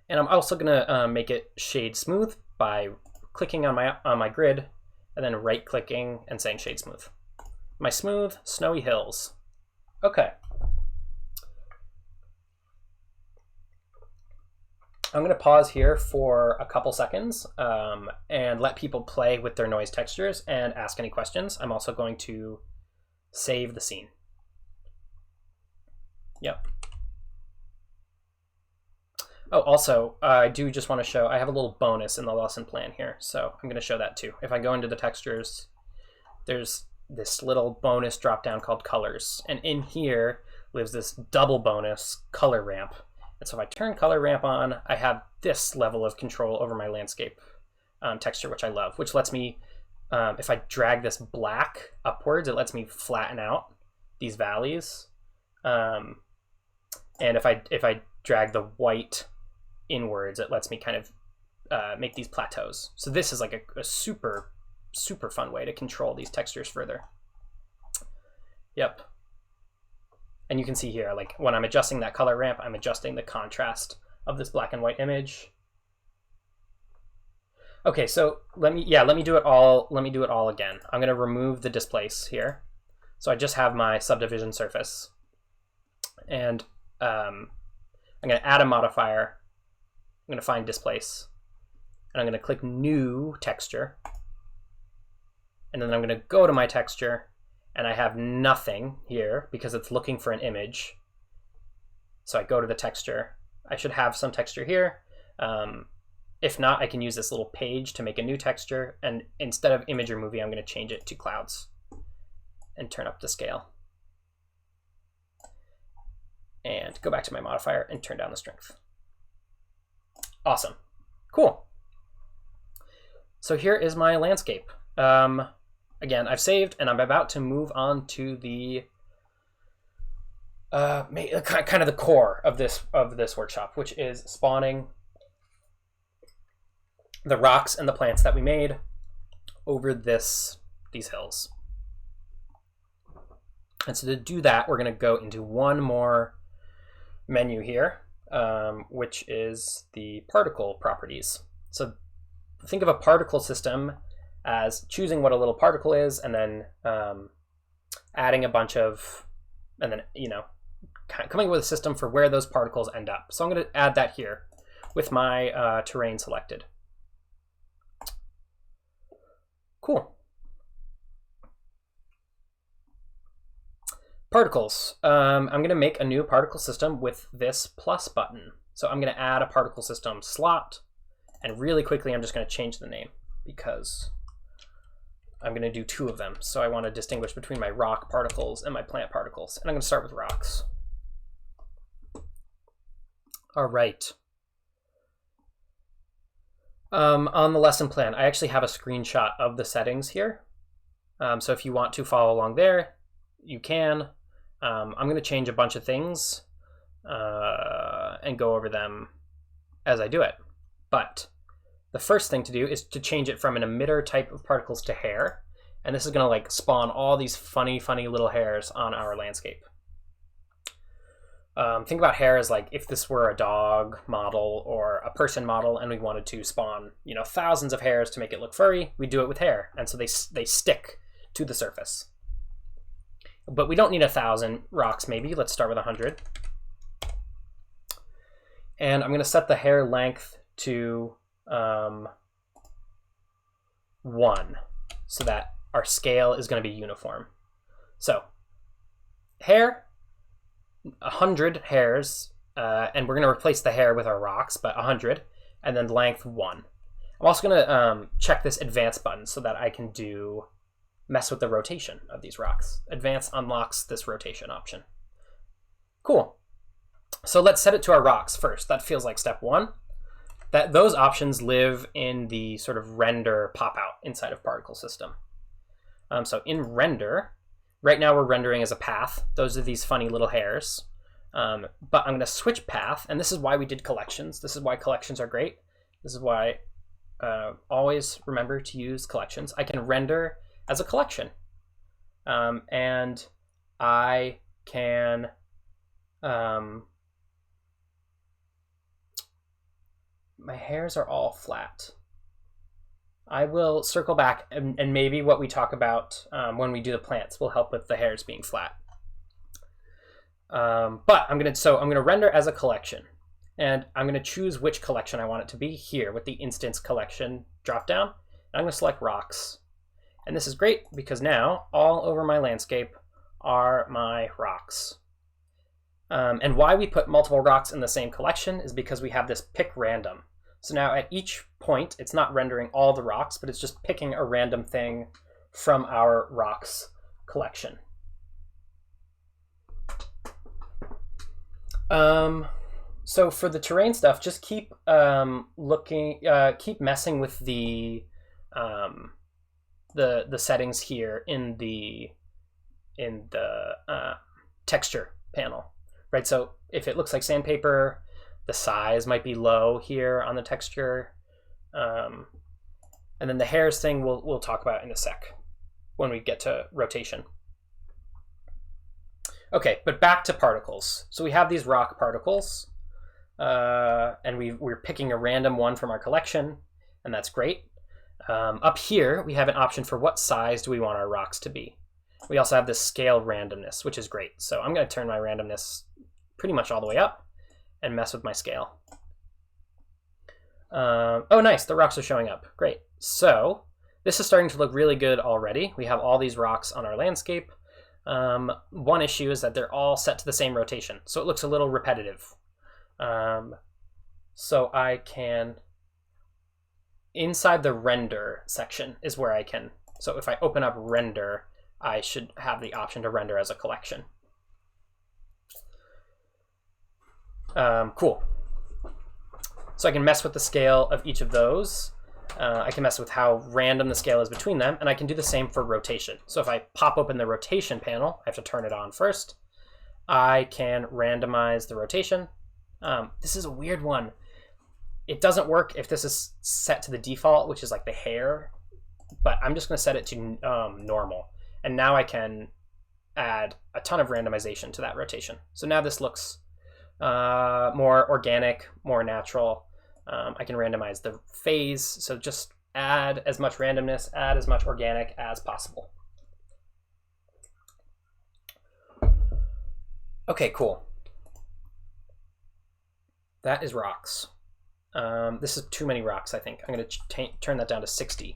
Speaker 1: And I'm also going to make it shade smooth by clicking on my grid and then right-clicking and saying shade smooth. My smooth, snowy hills. Okay. I'm going to pause here for a couple seconds and let people play with their noise textures and ask any questions. I'm also going to save the scene. Yep. Oh, also, I do just want to show, I have a little bonus in the lesson plan here, so I'm going to show that too. If I go into the textures, there's this little bonus drop-down called colors, and in here lives this double bonus color ramp. And so if I turn color ramp on, I have this level of control over my landscape texture, which I love, which lets me, if I drag this black upwards, it lets me flatten out these valleys. And if I drag the white inwards, it lets me kind of make these plateaus. So this is like a super fun way to control these textures further. Yep. And you can see here, like when I'm adjusting that color ramp, I'm adjusting the contrast of this black and white image. Okay, so let me do it all. Let me do it all again. I'm going to remove the displace here. So I just have my subdivision surface, and I'm going to add a modifier. I'm going to find displace, and I'm going to click new texture, and then I'm going to go to my texture, and I have nothing here because it's looking for an image. So I go to the texture. I should have some texture here. If not, I can use this little page to make a new texture, and instead of image or movie, I'm going to change it to clouds and turn up the scale. And go back to my modifier and turn down the strength. Awesome. Cool. So here is my landscape. Again, I've saved, and I'm about to move on to the kind of the core of this workshop, which is spawning the rocks and the plants that we made over these hills. And so to do that, we're going to go into one more menu here, which is the particle properties. So think of a particle system as choosing what a little particle is, and then adding a bunch of, and then, coming up with a system for where those particles end up. So I'm going to add that here. with my terrain selected. Cool. Particles. I'm going to make a new particle system with this plus button. So I'm going to add a particle system slot, and really quickly I'm just going to change the name because I'm going to do 2 of them. So I want to distinguish between my rock particles and my plant particles. And I'm going to start with rocks. All right. On the lesson plan, I actually have a screenshot of the settings here. So if you want to follow along there, you can. I'm going to change a bunch of things and go over them as I do it. But the first thing to do is to change it from an emitter type of particles to hair. And this is going to like spawn all these funny little hairs on our landscape. Think about hair as like if this were a dog model or a person model and we wanted to spawn, you know, thousands of hairs to make it look furry, we do it with hair. And so they stick to the surface. But we don't need 1,000 rocks maybe. Let's start with 100. And I'm going to set the hair length to 1 so that our scale is going to be uniform. So hair, 100 hairs, and we're going to replace the hair with our rocks, but 100, and then length 1. I'm also going to check this advance button so that I can mess with the rotation of these rocks. Advance unlocks this rotation option. Cool. So let's set it to our rocks first. That feels like step 1. Those options live in the sort of render pop out inside of particle system. So in render, right now we're rendering as a path. Those are these funny little hairs. But I'm going to switch path, and this is why we did collections. This is why collections are great. This is why always remember to use collections. I can render as a collection. And I can my hairs are all flat. I will circle back and maybe what we talk about when we do the plants will help with the hairs being flat. But I'm gonna render as a collection, and I'm gonna choose which collection I want it to be here with the instance collection dropdown. I'm gonna select rocks. And this is great because now all over my landscape are my rocks. And why we put multiple rocks in the same collection is because we have this pick random. So now at each point, it's not rendering all the rocks, but it's just picking a random thing from our rocks collection. So for the terrain stuff, just keep keep messing with the settings here in the texture panel, right? So if it looks like sandpaper, the size might be low here on the texture, and then the hairs thing we'll talk about in a sec when we get to rotation. Okay, but back to particles. So we have these rock particles, and we're picking a random one from our collection, and that's great. Up here, we have an option for what size do we want our rocks to be. We also have this scale randomness, which is great. So I'm going to turn my randomness pretty much all the way up and mess with my scale. Oh, nice. The rocks are showing up. Great. So this is starting to look really good already. We have all these rocks on our landscape. One issue is that they're all set to the same rotation, so it looks a little repetitive. So I can... Inside the render section is where I can, so if I open up render, I should have the option to render as a collection. Cool. So I can mess with the scale of each of those. I can mess with how random the scale is between them, and I can do the same for rotation. So if I pop open the rotation panel, I have to turn it on first. I can randomize the rotation. This is a weird one. It doesn't work if this is set to the default, which is like the hair, but I'm just going to set it to normal. And now I can add a ton of randomization to that rotation. So now this looks more organic, more natural. I can randomize the phase, so just add as much randomness, add as much organic as possible. Okay, cool. That is rocks. This is too many rocks, I think. I'm going to turn that down to 60.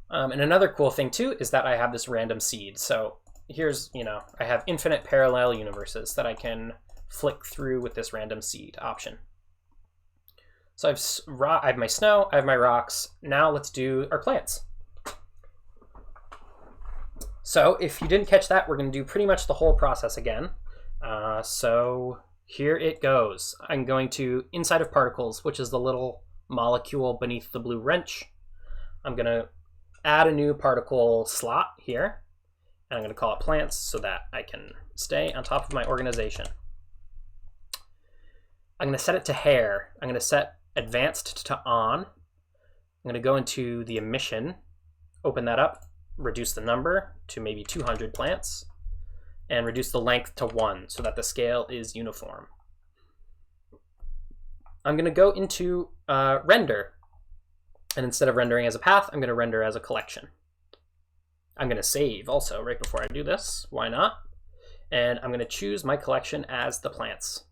Speaker 1: And another cool thing too is that I have this random seed. So here's, I have infinite parallel universes that I can flick through with this random seed option. So I have my snow, I have my rocks. Now let's do our plants. So if you didn't catch that, we're going to do pretty much the whole process again. So here it goes. I'm going to, inside of particles, which is the little molecule beneath the blue wrench, I'm going to add a new particle slot here. And I'm going to call it plants so that I can stay on top of my organization. I'm going to set it to hair. I'm going to set advanced to on. I'm going to go into the emission, open that up, reduce the number to maybe 200 plants, and reduce the length to 1 so that the scale is uniform. I'm going to go into render, and instead of rendering as a path, I'm going to render as a collection. I'm going to save also right before I do this. Why not? And I'm going to choose my collection as the plants.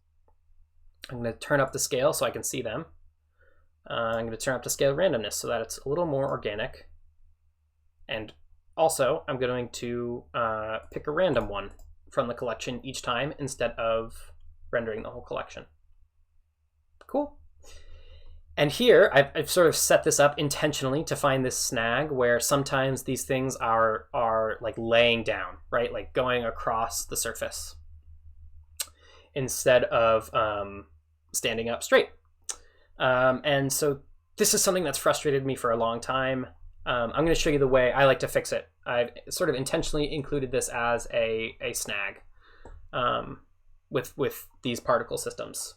Speaker 1: I'm going to turn up the scale so I can see them. I'm going to turn up the scale randomness so that it's a little more organic. And also, I'm going to pick a random one from the collection each time instead of rendering the whole collection. Cool. And here, I've sort of set this up intentionally to find this snag where sometimes these things are like laying down, right? Like going across the surface instead of standing up straight. And so this is something that's frustrated me for a long time. I'm going to show you the way I like to fix it. I've sort of intentionally included this as a snag with these particle systems.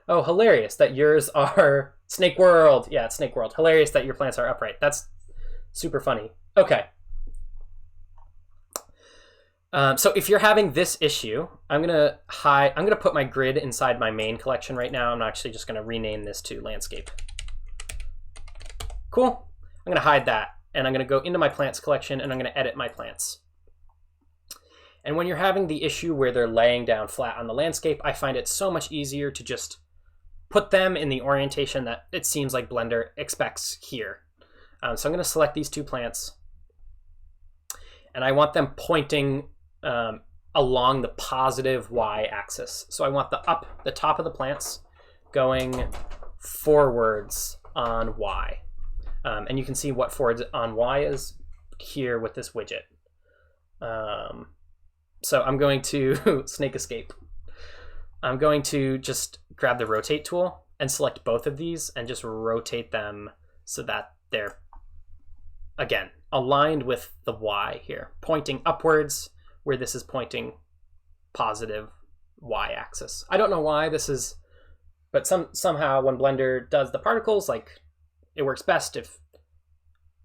Speaker 1: Oh, hilarious that yours are Snake World. Yeah, it's Snake World. Hilarious that your plants are upright. That's super funny. Okay. So if you're having this issue, I'm gonna put my grid inside my main collection right now. I'm actually just gonna rename this to landscape. Cool. I'm gonna hide that, and I'm gonna go into my plants collection, and I'm gonna edit my plants. And when you're having the issue where they're laying down flat on the landscape, I find it so much easier to just put them in the orientation that it seems like Blender expects here. So I'm going to select these two plants, and I want them pointing along the positive y-axis. So I want the top of the plants going forwards on y. And you can see what forwards on y is here with this widget. So I'm going to snake escape. I'm going to just grab the rotate tool and select both of these and just rotate them so that they're, again, aligned with the y here, pointing upwards where this is pointing positive y-axis. I don't know why this is, but somehow when Blender does the particles, like it works best if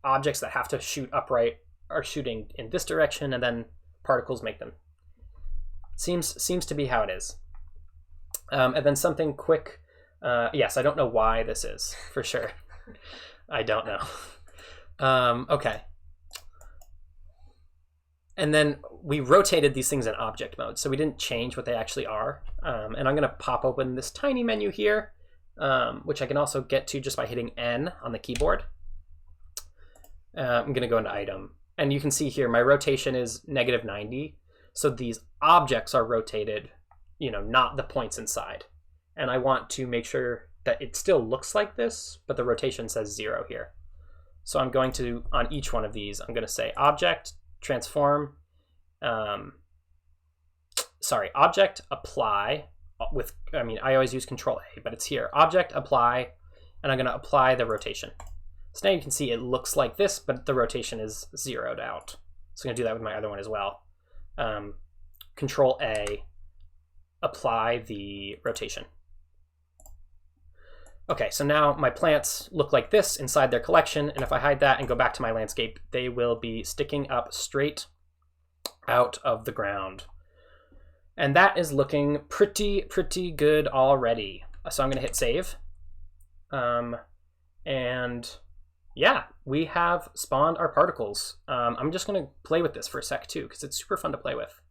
Speaker 1: objects that have to shoot upright are shooting in this direction and then particles make them. Seems to be how it is. And then something quick. Yes, I don't know why this is, for sure. I don't know. Okay. And then we rotated these things in object mode, so we didn't change what they actually are. And I'm going to pop open this tiny menu here, which I can also get to just by hitting N on the keyboard. I'm going to go into item. And you can see here my rotation is -90. So these objects are rotated, not the points inside. And I want to make sure that it still looks like this, but the rotation says 0 here. So I'm going to, on each one of these, I'm going to say object, transform, object, apply, I always use Control A, but it's here. Object, apply, and I'm going to apply the rotation. So now you can see it looks like this, but the rotation is zeroed out. So I'm going to do that with my other one as well. Control A, apply the rotation. Okay, so now my plants look like this inside their collection, and if I hide that and go back to my landscape, they will be sticking up straight out of the ground. And that is looking pretty good already. So I'm gonna hit save. And yeah, we have spawned our particles. I'm just gonna play with this for a sec too, because it's super fun to play with.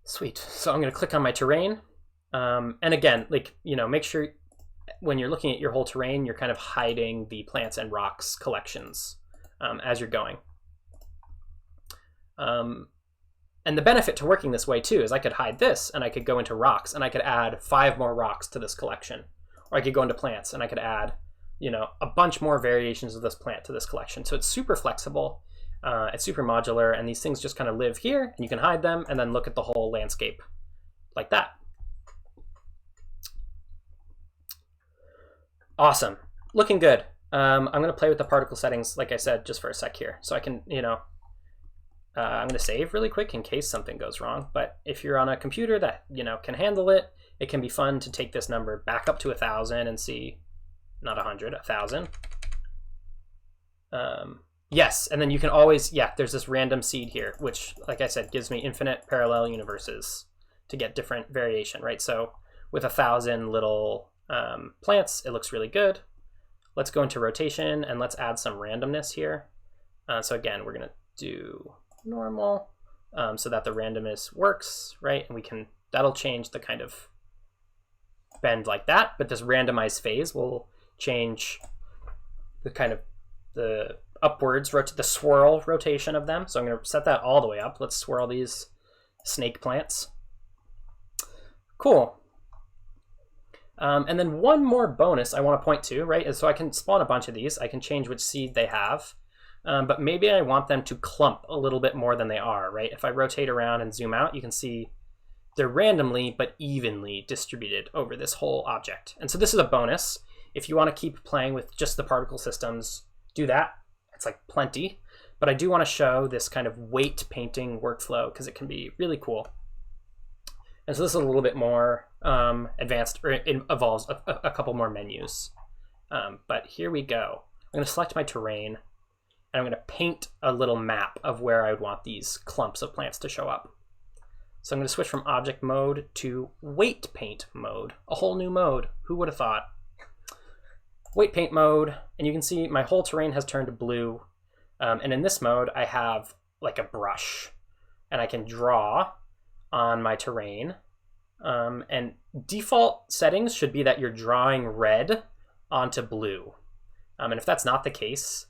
Speaker 1: Sweet. So I'm going to click on my terrain. And again, like, make sure when you're looking at your whole terrain, you're kind of hiding the plants and rocks collections as you're going. And the benefit to working this way too is I could hide this and I could go into rocks and I could add 5 more rocks to this collection. Or I could go into plants and I could add, a bunch more variations of this plant to this collection. So it's super flexible, it's super modular, and these things just kind of live here and you can hide them and then look at the whole landscape like that. Awesome, looking good. I'm gonna play with the particle settings, like I said, just for a sec here. So I can, I'm going to save really quick in case something goes wrong. But if you're on a computer that, can handle it, it can be fun to take this number back up to 1,000 and see, not 100, 1,000. Yes, and then you can always, there's this random seed here, which, like I said, gives me infinite parallel universes to get different variation, right? So with 1,000 little plants, it looks really good. Let's go into rotation and let's add some randomness here. So again, we're going to do normal so that the randomness works, right? And that'll change the kind of bend like that, but this randomized phase will change the kind of the upwards, the swirl rotation of them. So I'm going to set that all the way up. Let's swirl these snake plants. Cool. And then one more bonus I want to point to, right, is so I can spawn a bunch of these. I can change which seed they have. But maybe I want them to clump a little bit more than they are, right? If I rotate around and zoom out, you can see they're randomly but evenly distributed over this whole object. And so this is a bonus. If you want to keep playing with just the particle systems, do that. It's like plenty. But I do want to show this kind of weight painting workflow because it can be really cool. And so this is a little bit more advanced, or it involves a couple more menus. But here we go. I'm going to select my terrain. And I'm going to paint a little map of where I would want these clumps of plants to show up. So I'm going to switch from object mode to weight paint mode, a whole new mode. Who would have thought? Weight paint mode, and you can see my whole terrain has turned blue. And in this mode, I have like a brush, and I can draw on my terrain. And default settings should be that you're drawing red onto blue. And if that's not the case,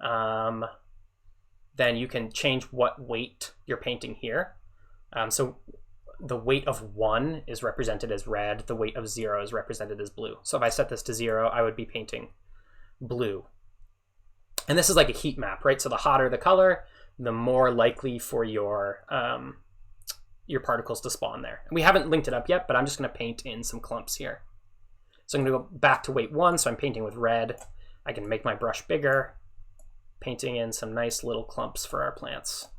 Speaker 1: then you can change what weight you're painting here. So the weight of 1 is represented as red, the weight of 0 is represented as blue. So if I set this to 0, I would be painting blue. And this is like a heat map, right? So the hotter the color, the more likely for your particles to spawn there. And we haven't linked it up yet, but I'm just going to paint in some clumps here. So I'm going to go back to weight 1, so I'm painting with red. I can make my brush bigger, painting in some nice little clumps for our plants.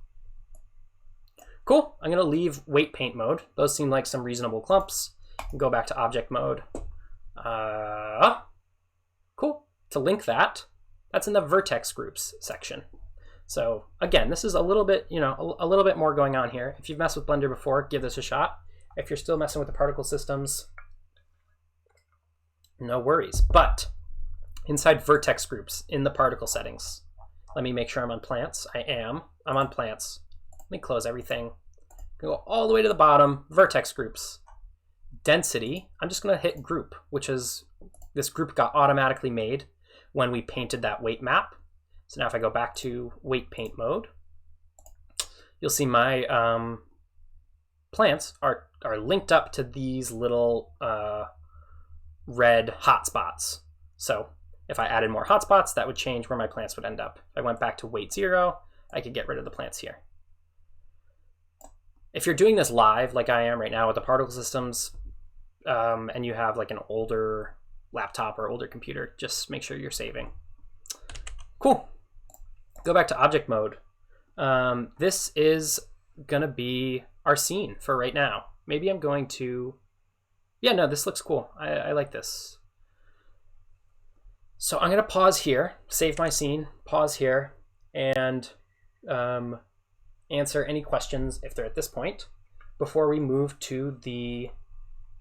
Speaker 1: Cool, I'm going to leave weight paint mode. Those seem like some reasonable clumps. Go back to object mode. Cool, to link that, that's in the vertex groups section. So again, this is a little bit, a little bit more going on here. If you've messed with Blender before, give this a shot. If you're still messing with the particle systems, no worries. But inside vertex groups in the particle settings, let me make sure I'm on plants. I'm on plants. Let me close everything. Go all the way to the bottom, vertex groups. Density, I'm just gonna hit group, which is, this group got automatically made when we painted that weight map. So now if I go back to weight paint mode, you'll see my plants are linked up to these little red hotspots. So if I added more hotspots, that would change where my plants would end up. If I went back to weight 0, I could get rid of the plants here. If you're doing this live, like I am right now with the particle systems, and you have like an older laptop or older computer, just make sure you're saving. Cool. Go back to object mode. This is gonna be our scene for right now. Maybe I'm going to, yeah, no, this looks cool. I like this. So I'm gonna pause here, save my scene, pause here, and answer any questions if they're at this point before we move to the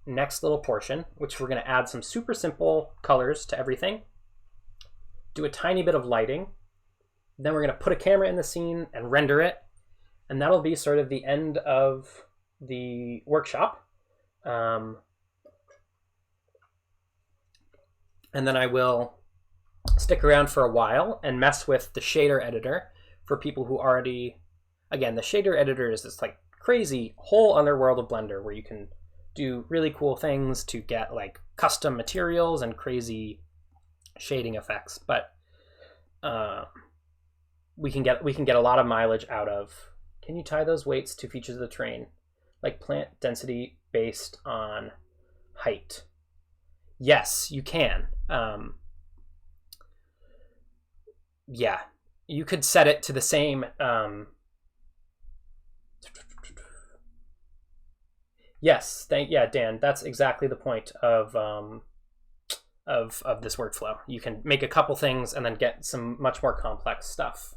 Speaker 1: next little portion, which we're going to add some super simple colors to everything, do a tiny bit of lighting, then we're going to put a camera in the scene and render it, and that'll be sort of the end of the workshop. And then I will stick around for a while and mess with the shader editor for people who already, again, the shader editor is this like crazy whole other world of Blender where you can do really cool things to get like custom materials and crazy shading effects. But we can get a lot of mileage out of, can you tie those weights to features of the terrain? Like plant density based on height. Yes, you can. Yeah, you could set it to the same. Yes, Dan. That's exactly the point of this workflow. You can make a couple things and then get some much more complex stuff.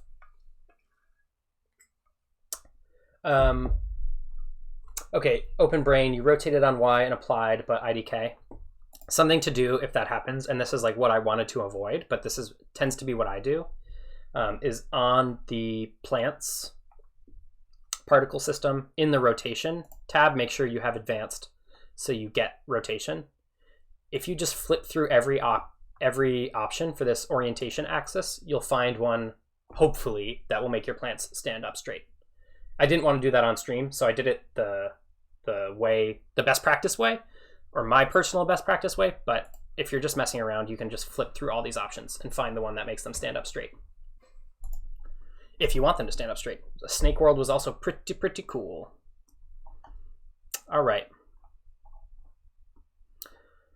Speaker 1: Okay, open brain. You rotated on Y and applied, but IDK. Something to do if that happens, and this is like what I wanted to avoid, but this tends to be what I do, is on the plants particle system in the rotation tab, make sure you have advanced so you get rotation. If you just flip through every option for this orientation axis, you'll find one, hopefully, that will make your plants stand up straight. I didn't want to do that on stream, so I did it the best practice way, or my personal best practice way, but if you're just messing around, you can just flip through all these options and find the one that makes them stand up straight. If you want them to stand up straight. The Snake World was also pretty cool. All right.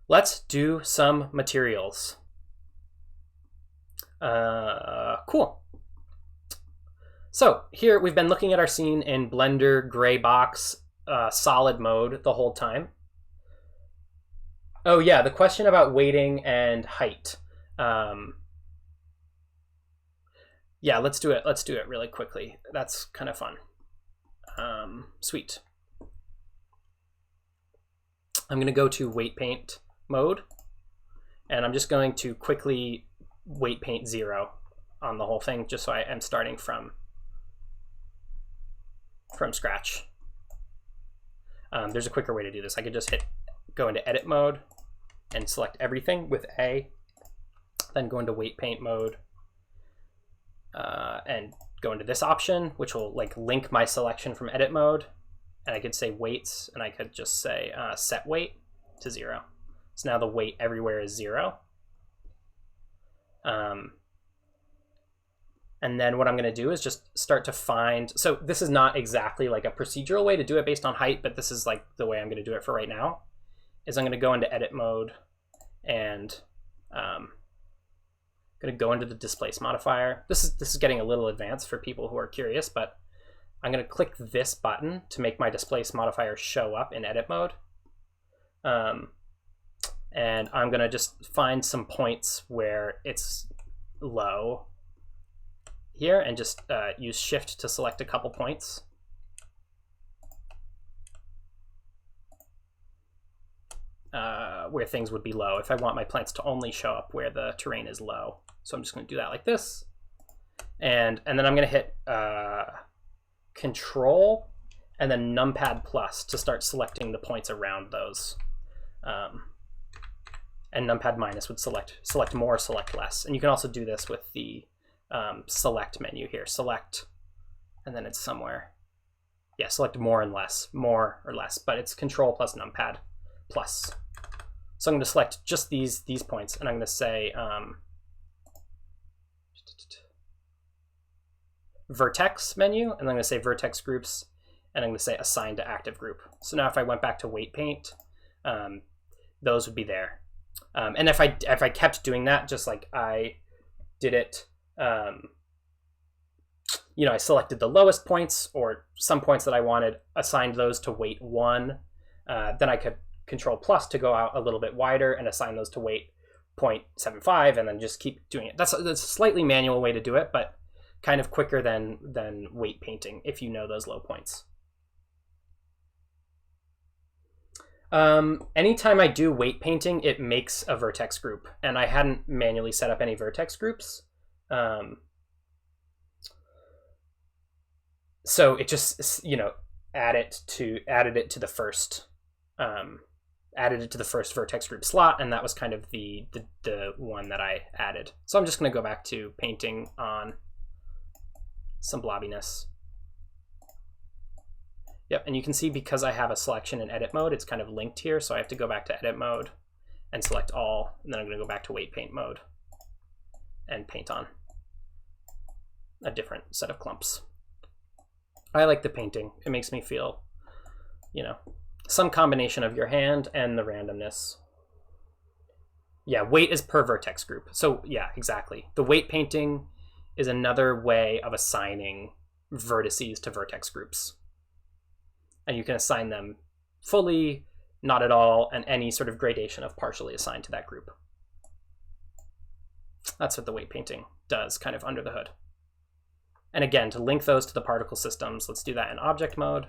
Speaker 1: Let's do some materials. Cool. So here we've been looking at our scene in Blender gray box solid mode the whole time. Oh yeah, the question about weighting and height. Yeah, let's do it. Let's do it really quickly. That's kind of fun. Sweet. I'm going to go to weight paint mode, and I'm just going to quickly weight paint 0 on the whole thing, just so I am starting from scratch. There's a quicker way to do this. I could just go into edit mode and select everything with A, then go into weight paint mode, and go into this option, which will like link my selection from edit mode. And I could say weights, and I could just say set weight to 0. So now the weight everywhere is 0. And then what I'm going to do is just start to find, so this is not exactly like a procedural way to do it based on height, but this is like the way I'm going to do it for right now, is I'm going to go into edit mode and I'm going to go into the displace modifier. This is getting a little advanced for people who are curious, but I'm going to click this button to make my displace modifier show up in edit mode. And I'm going to just find some points where it's low here and just use shift to select a couple points. Where things would be low if I want my plants to only show up where the terrain is low. So I'm just going to do that like this. And then I'm going to hit Control and then numpad plus to start selecting the points around those. And numpad minus would select more, select less. And you can also do this with the select menu here. Select, and then it's somewhere. Yeah, select more and less, more or less, but it's Control plus numpad plus. So I'm going to select just these points, and I'm going to say vertex menu, and I'm going to say vertex groups, and I'm going to say assign to active group. So now if I went back to weight paint, those would be there. And if I kept doing that, just like I did it, you know, I selected the lowest points or some points that I wanted, assigned those to weight 1, then I could Control plus to go out a little bit wider and assign those to weight 0.75, and then just keep doing it. That's a slightly manual way to do it, but kind of quicker than weight painting if you know those low points. Anytime I do weight painting, it makes a vertex group, and I hadn't manually set up any vertex groups. So it just, you know, added it to the first vertex group slot, and that was kind of the one that I added. So I'm just going to go back to painting on some blobbiness. Yep, and you can see because I have a selection in edit mode, it's kind of linked here, so I have to go back to edit mode and select all, and then I'm going to go back to weight paint mode and paint on a different set of clumps. I like the painting. It makes me feel, you know, some combination of your hand and the randomness. Yeah, weight is per vertex group. So yeah, exactly. The weight painting is another way of assigning vertices to vertex groups. And you can assign them fully, not at all, and any sort of gradation of partially assigned to that group. That's what the weight painting does, kind of under the hood. And again, to link those to the particle systems, let's do that in object mode.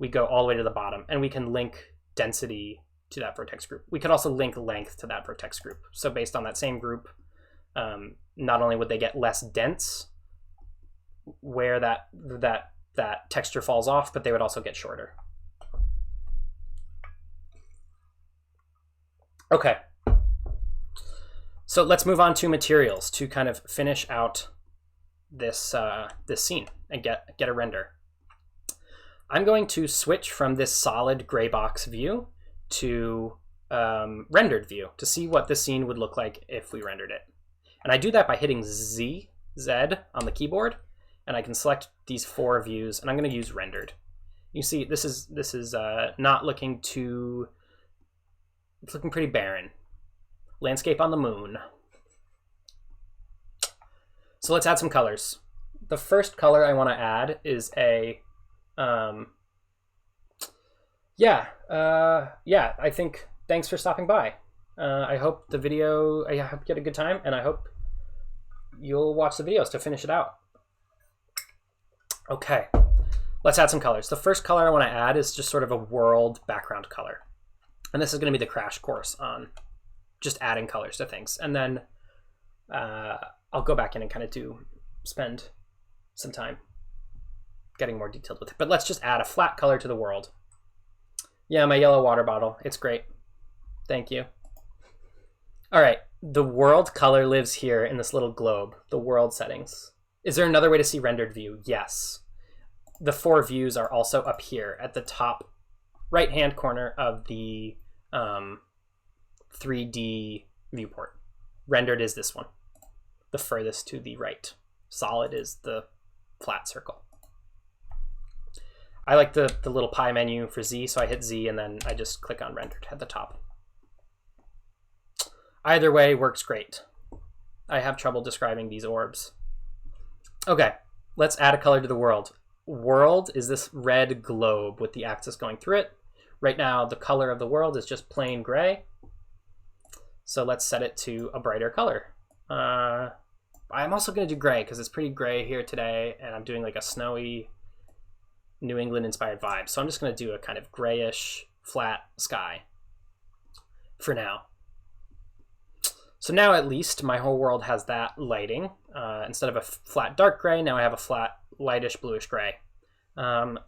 Speaker 1: We go all the way to the bottom, and we can link density to that vertex group. We could also link length to that vertex group. So based on that same group, not only would they get less dense where that texture falls off, but they would also get shorter. Okay. So let's move on to materials to kind of finish out this this scene and get a render. I'm going to switch from this solid gray box view to rendered view to see what the scene would look like if we rendered it. And I do that by hitting Z on the keyboard, and I can select these 4 views, and I'm going to use rendered. You see, this is not looking too. It's looking pretty barren. Landscape on the moon. So let's add some colors. The first color I want to add is a, I think, thanks for stopping by. I hope I hope you had a good time, and I hope you'll watch the videos to finish it out. Okay, let's add some colors. The first color I want to add is just sort of a world background color. And this is going to be the crash course on just adding colors to things. And then I'll go back in and kind of spend some time getting more detailed with it. But let's just add a flat color to the world. Yeah, my yellow water bottle. It's great. Thank you. All right, the world color lives here in this little globe, the world settings. Is there another way to see rendered view? Yes. The 4 views are also up here at the top right-hand corner of the 3D viewport. Rendered is this one, the furthest to the right. Solid is the flat circle. I like the little pie menu for Z, so I hit Z and then I just click on rendered at the top. Either way works great. I have trouble describing these orbs. Okay, let's add a color to the world. World is this red globe with the axis going through it. Right now, the color of the world is just plain gray. So let's set it to a brighter color. I'm also going to do gray because it's pretty gray here today, and I'm doing like a snowy New England inspired vibe. So I'm just going to do a kind of grayish flat sky for now. So now at least my whole world has that lighting. Instead of a flat dark gray, now I have a flat lightish bluish gray.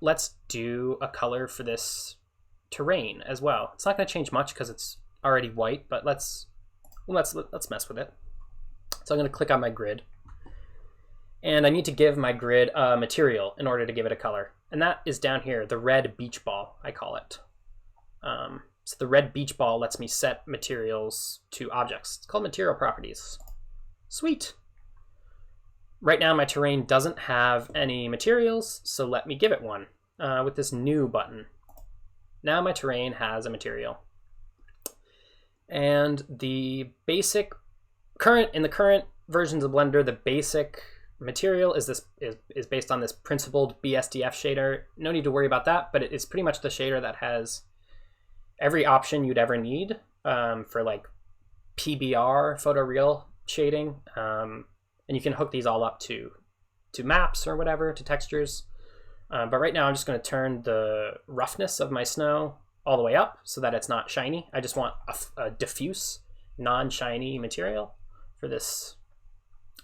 Speaker 1: Let's do a color for this terrain as well. It's not going to change much because it's already white, but let's mess with it. So I'm going to click on my grid, and I need to give my grid a material in order to give it a color, and that is down here, the red beach ball, I call it. So the red beach ball lets me set materials to objects. It's called material properties. Sweet. Right now my terrain doesn't have any materials, so let me give it one with this new button. Now my terrain has a material. And the basic in the current versions of Blender, the basic material is based on this principled BSDF shader. No need to worry about that, but it's pretty much the shader that has every option you'd ever need for like PBR, photoreal shading. And you can hook these all up to maps or whatever, to textures. But right now I'm just going to turn the roughness of my snow all the way up so that it's not shiny. I just want a diffuse, non-shiny material for this.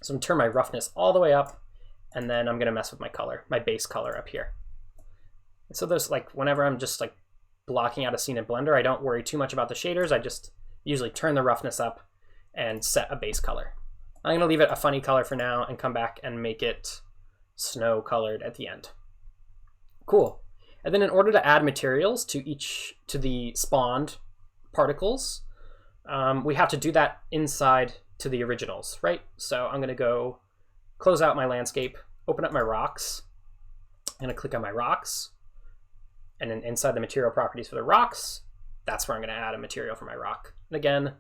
Speaker 1: So I'm going to turn my roughness all the way up, and then I'm going to mess with my color, my base color up here. So there's like, whenever I'm just like blocking out a scene in Blender, I don't worry too much about the shaders. I just usually turn the roughness up and set a base color. I'm gonna leave it a funny color for now and come back and make it snow colored at the end. Cool. And then in order to add materials to the spawned particles, we have to do that inside to the originals, right? So I'm gonna go close out my landscape, open up my rocks. I'm gonna click on my rocks, and then inside the material properties for the rocks, that's where I'm gonna add a material for my rock. And again,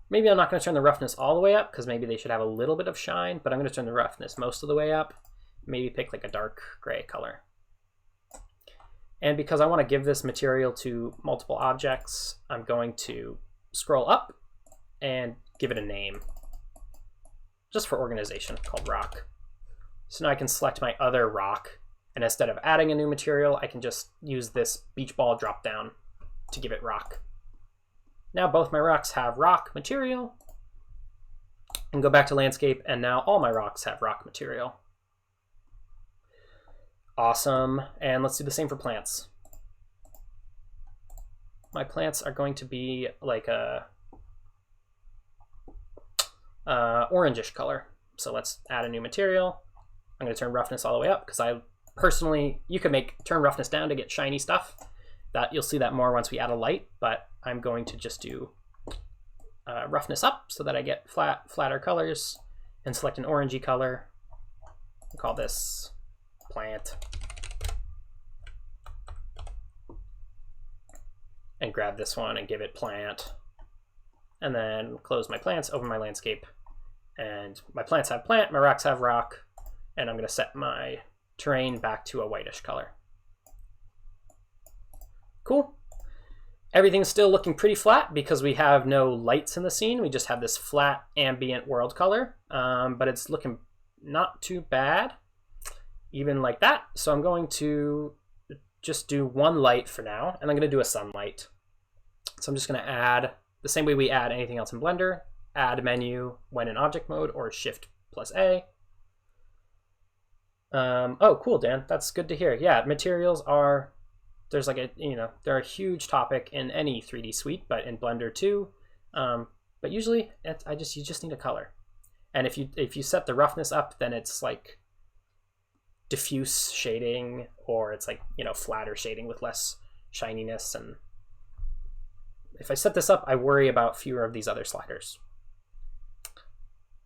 Speaker 1: maybe I'm not gonna turn the roughness all the way up because maybe they should have a little bit of shine, but I'm gonna turn the roughness most of the way up. Maybe pick like a dark gray color. And because I want to give this material to multiple objects, I'm going to scroll up and give it a name, just for organization, called rock. So now I can select my other rock, and instead of adding a new material, I can just use this beach ball drop down to give it rock. Now both my rocks have rock material, and go back to landscape, and now all my rocks have rock material. Awesome, and let's do the same for plants. My plants are going to be like a orangish color. So let's add a new material. I'm going to turn roughness all the way up because I personally, you could turn roughness down to get shiny stuff. That you'll see that more once we add a light, but I'm going to just do roughness up so that I get flatter colors, and select an orangey color. We'll call this plant, and grab this one and give it plant, and then close my plants, open my landscape, and my plants have plant, my rocks have rock, and I'm going to set my terrain back to a whitish color. Cool. Everything's still looking pretty flat because we have no lights in the scene. We just have this flat ambient world color, but it's looking not too bad even like that. So I'm going to just do one light for now, and I'm going to do a sunlight. So I'm just going to add, the same way we add anything else in Blender, add menu when in object mode, or Shift plus A. Oh, cool, Dan. That's good to hear. Yeah, materials are, there's like a, they're a huge topic in any 3D suite, but in Blender too. But usually you just need a color. And if you set the roughness up, then it's like diffuse shading, or it's like, flatter shading with less shininess. And if I set this up, I worry about fewer of these other sliders.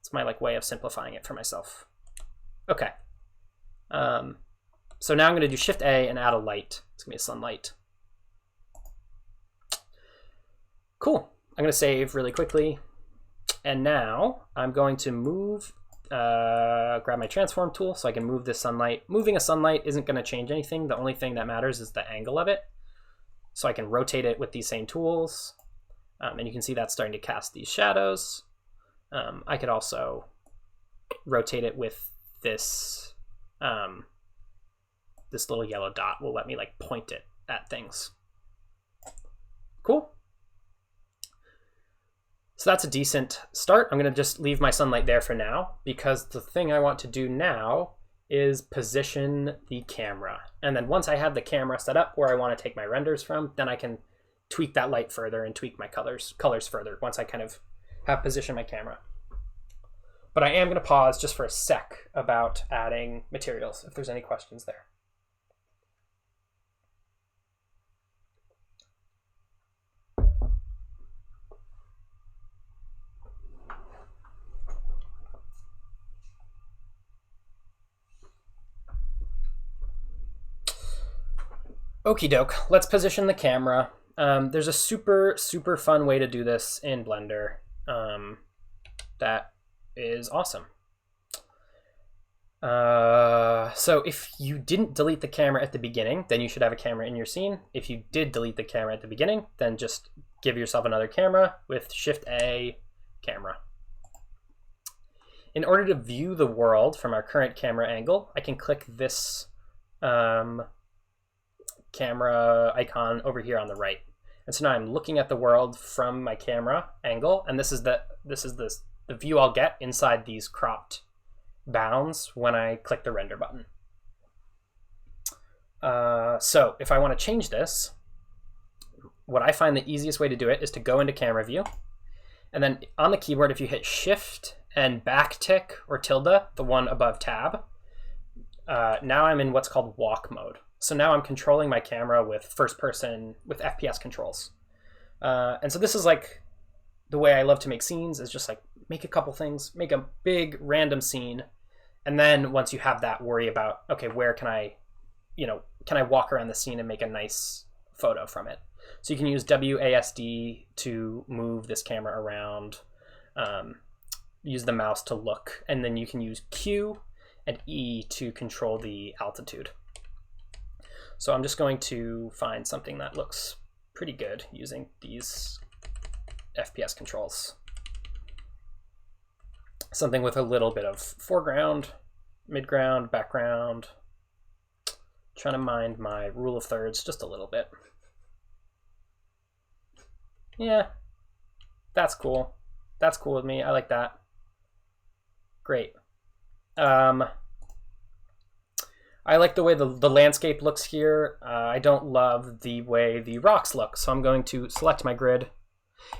Speaker 1: It's my way of simplifying it for myself. Okay. So now I'm going to do Shift A and add a light. It's going to be a sunlight. Cool. I'm going to save really quickly. And now I'm going to move, grab my transform tool so I can move this sunlight. Moving a sunlight isn't going to change anything. The only thing that matters is the angle of it. So I can rotate it with these same tools. And you can see that's starting to cast these shadows. I could also rotate it with this, this little yellow dot will let me point it at things. Cool. So that's a decent start. I'm going to just leave my sunlight there for now, because the thing I want to do now is position the camera. And then once I have the camera set up where I want to take my renders from, then I can tweak that light further and tweak my colors further once I kind of have positioned my camera. But I am going to pause just for a sec about adding materials, if there's any questions there. Okie doke, let's position the camera. There's a super fun way to do this in Blender that is awesome. So if you didn't delete the camera at the beginning, then you should have a camera in your scene. If you did delete the camera at the beginning, then just give yourself another camera with Shift A, camera. In order to view the world from our current camera angle, I can click this camera icon over here on the right. And so now I'm looking at the world from my camera angle, and this is the view I'll get inside these cropped bounds when I click the render button. So if I want to change this, what I find the easiest way to do it is to go into camera view. And then on the keyboard, if you hit shift and backtick or tilde, the one above tab, now I'm in what's called walk mode. So now I'm controlling my camera with first person, with FPS controls. And so this is like the way I love to make scenes, is just like make a couple things, make a big random scene. And then once you have that, worry about, okay, where can I, can I walk around the scene and make a nice photo from it? So you can use WASD to move this camera around, use the mouse to look, and then you can use Q and E to control the altitude. So I'm just going to find something that looks pretty good using these FPS controls. Something with a little bit of foreground, midground, background. Trying to mind my rule of thirds just a little bit. Yeah, that's cool. That's cool with me. I like that. Great. I like the way the landscape looks here. I don't love the way the rocks look, so I'm going to select my grid.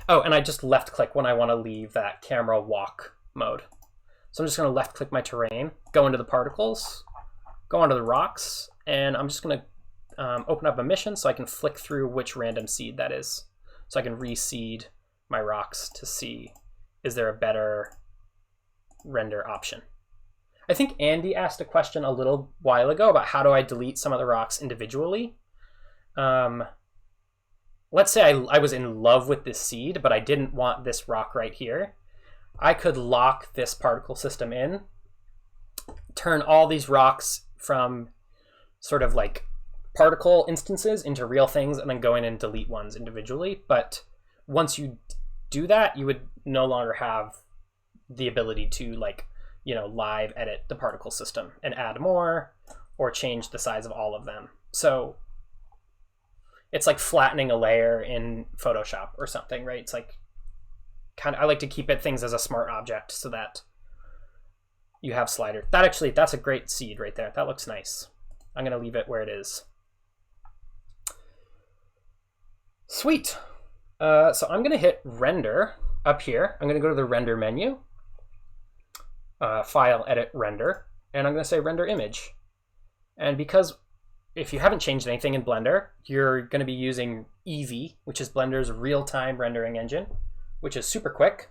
Speaker 1: Oh, and I just left click when I want to leave that camera walk mode. So I'm just going to left click my terrain, go into the particles, go onto the rocks, and I'm just going to open up emission so I can flick through which random seed that is. So I can reseed my rocks to see, is there a better render option? I think Andy asked a question a little while ago about how do I delete some of the rocks individually. Let's say I was in love with this seed, but I didn't want this rock right here. I could lock this particle system in, turn all these rocks from sort of like particle instances into real things, and then go in and delete ones individually. But once you do that, you would no longer have the ability to live edit the particle system and add more or change the size of all of them. So it's like flattening a layer in Photoshop or something, right? It's like I like to keep things as a smart object so that you have slider. That's a great seed right there. That looks nice. I'm going to leave it where it is. Sweet. So I'm going to hit render up here. I'm going to go to the render menu, file, edit, render, and I'm going to say render image. And because if you haven't changed anything in Blender, you're going to be using Eevee, which is Blender's real-time rendering engine, which is super quick.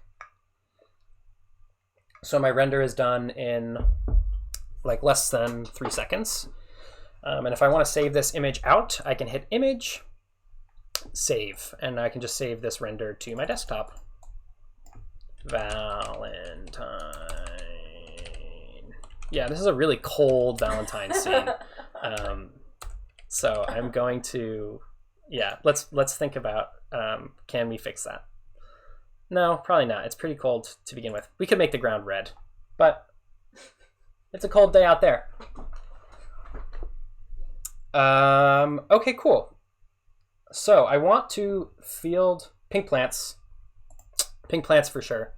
Speaker 1: So my render is done in like less than 3 seconds. And if I want to save this image out, I can hit image, save, and I can just save this render to my desktop. Valentine. Yeah, this is a really cold Valentine scene. So I'm going to, let's think about, can we fix that? No, probably not. It's pretty cold to begin with. We could make the ground red, but it's a cold day out there. Okay, cool. So I want to field pink plants for sure.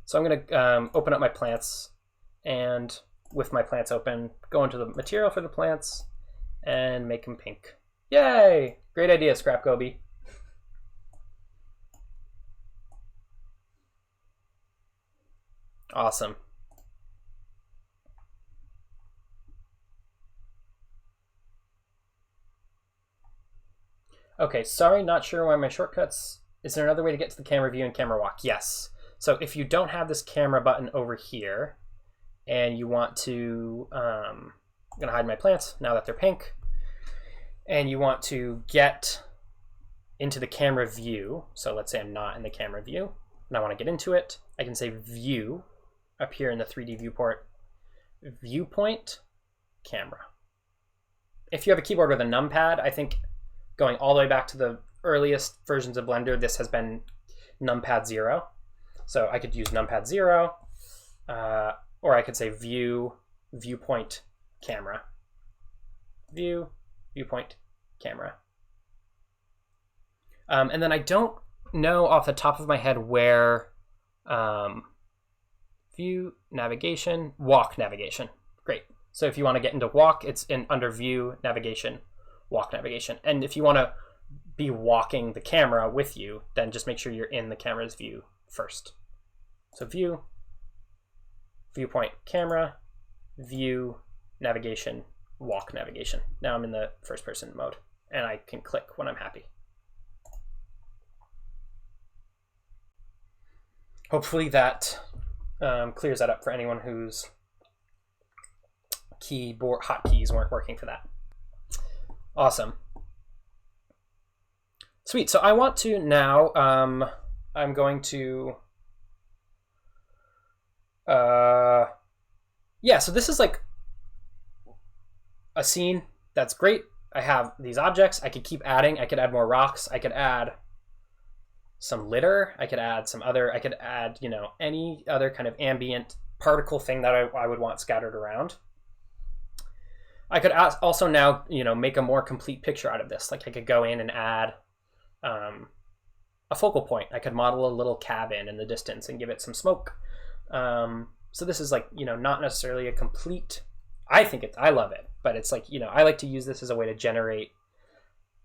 Speaker 1: So I'm going to open up my plants, and with my plants open, go into the material for the plants and make them pink. Yay! Great idea, Scrap Goby. Awesome. Okay, sorry, not sure why my shortcuts. Is there another way to get to the camera view and camera walk? Yes. So if you don't have this camera button over here and you want to, I'm gonna hide my plants now that they're pink, and you want to get into the camera view. So let's say I'm not in the camera view and I want to get into it. I can say view up here in the 3D viewport, viewpoint, camera. If you have a keyboard with a numpad, I think going all the way back to the earliest versions of Blender, this has been numpad 0. So I could use numpad 0, or I could say view, viewpoint, camera. View, viewpoint, camera. And then I don't know off the top of my head where view, navigation, walk, navigation. Great. So if you want to get into walk, it's under view, navigation, walk navigation. And if you want to be walking the camera with you, then just make sure you're in the camera's view first. So view, viewpoint, camera, view, navigation, walk navigation. Now I'm in the first person mode and I can click when I'm happy. Hopefully that clears that up for anyone whose keyboard hotkeys weren't working for that. Awesome. Sweet. So I want to now, I'm going to, yeah, so this is like a scene that's great. I have these objects. I could keep adding. I could add more rocks. I could add some litter. I could add some other, I could add, you know, any other kind of ambient particle thing that I would want scattered around. I could also now, you know, make a more complete picture out of this. Like I could go in and add a focal point. I could model a little cabin in the distance and give it some smoke. So this is like, you know, not necessarily a complete, I love it, but it's like, you know, I like to use this as a way to generate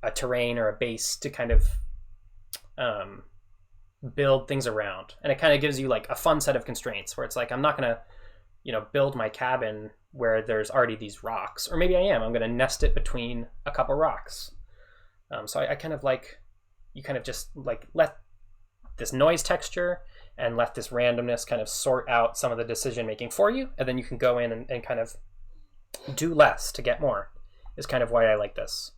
Speaker 1: a terrain or a base to kind of build things around. And it kind of gives you like a fun set of constraints where it's like, I'm not going to, you know, build my cabin where there's already these rocks, or maybe I am. I'm going to nest it between a couple rocks. So I kind of like, you kind of just like let this noise texture and let this randomness kind of sort out some of the decision making for you. And then you can go in and kind of do less to get more, is kind of why I like this.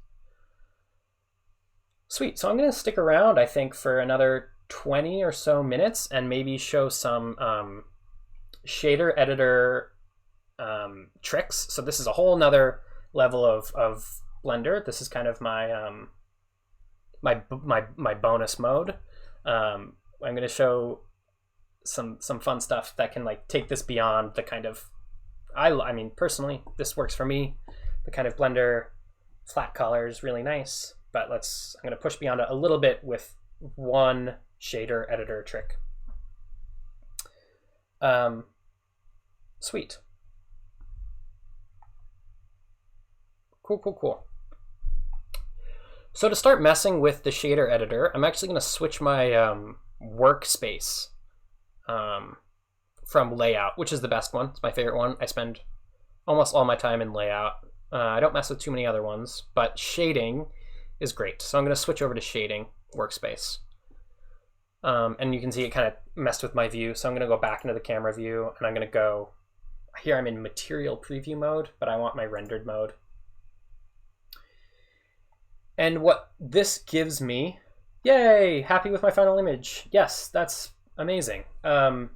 Speaker 1: Sweet. So I'm going to stick around, I think, for another 20 or so minutes and maybe show some shader editor tricks. So this is a whole nother level of Blender. This is kind of my my bonus mode. I'm going to show some fun stuff that can like take this beyond the kind of, I mean, personally, this works for me. The kind of Blender flat color is really nice, but I'm going to push beyond it a little bit with one shader editor trick. Sweet. Cool. So to start messing with the shader editor, I'm actually going to switch my workspace from layout, which is the best one. It's my favorite one. I spend almost all my time in layout. I don't mess with too many other ones, but shading is great. So I'm going to switch over to shading workspace. And you can see it kind of messed with my view. So I'm going to go back into the camera view and I'm going to go here. I'm in material preview mode, but I want my rendered mode. And what this gives me, yay, happy with my final image. Yes, that's amazing. If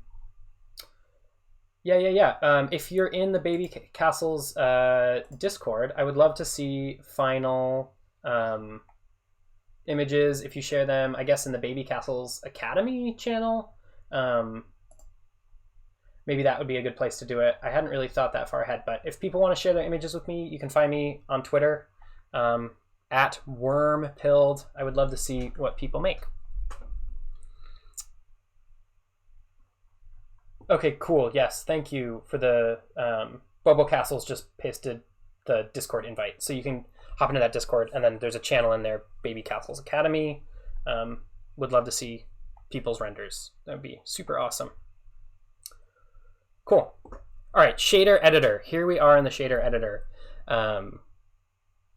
Speaker 1: you're in the Babycastles Discord, I would love to see final images if you share them, I guess, in the Babycastles Academy channel. Maybe that would be a good place to do it. I hadn't really thought that far ahead, but if people want to share their images with me, you can find me on Twitter. At wormpilled. I would love to see what people make. Okay, cool. Yes, thank you for the Babycastles just pasted the Discord invite, so you can hop into that Discord, and then there's a channel in there, Babycastles Academy. Would love to see people's renders. That would be super awesome. Cool. All right, shader editor. Here we are in the shader editor.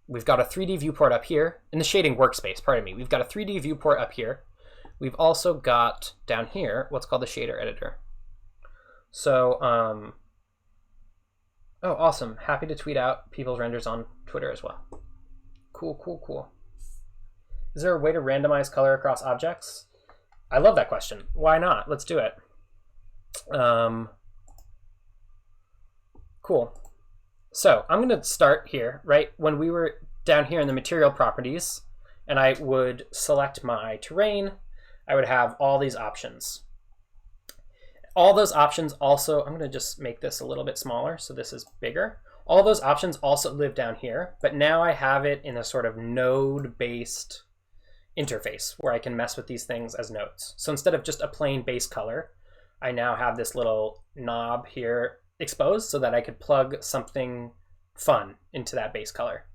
Speaker 1: We've got a 3D viewport up here in the shading workspace, pardon me. We've got a 3D viewport up here. We've also got down here what's called the shader editor. So, oh, awesome. Happy to tweet out people's renders on Twitter as well. Cool. Is there a way to randomize color across objects? I love that question. Why not? Let's do it. Cool. So I'm going to start here, right? When we were down here in the material properties, and I would select my terrain, I would have all these options. All those options also, I'm going to just make this a little bit smaller so this is bigger. All those options also live down here, but now I have it in a sort of node-based interface where I can mess with these things as nodes. So instead of just a plain base color, I now have this little knob here exposed so that I could plug something fun into that base color.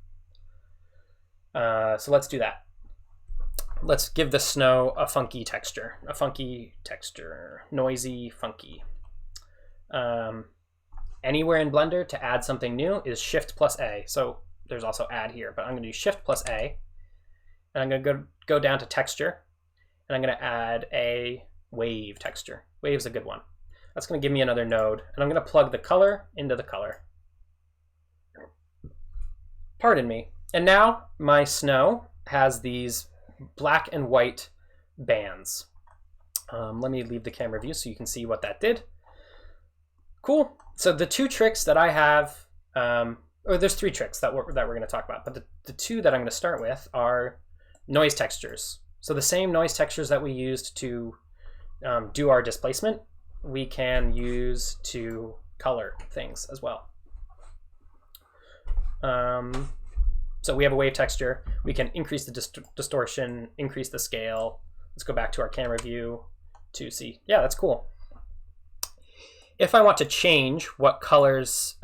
Speaker 1: So let's do that. Let's give the snow a funky texture, noisy, funky. Anywhere in Blender to add something new is Shift plus A. So there's also add here, but I'm going to do Shift plus A, and I'm going to go down to texture, and I'm going to add a wave texture. Wave's a good one. That's going to give me another node, and I'm going to plug the color into the color. Pardon me. And now my snow has these black and white bands. Let me leave the camera view so you can see what that did. Cool. So the two tricks that I have, or there's three tricks that we're going to talk about, but the two that I'm going to start with are noise textures. So the same noise textures that we used to do our displacement, we can use to color things as well. So we have a wave texture. We can increase the distortion, increase the scale. Let's go back to our camera view to see. Yeah, that's cool. If I want to change what colors,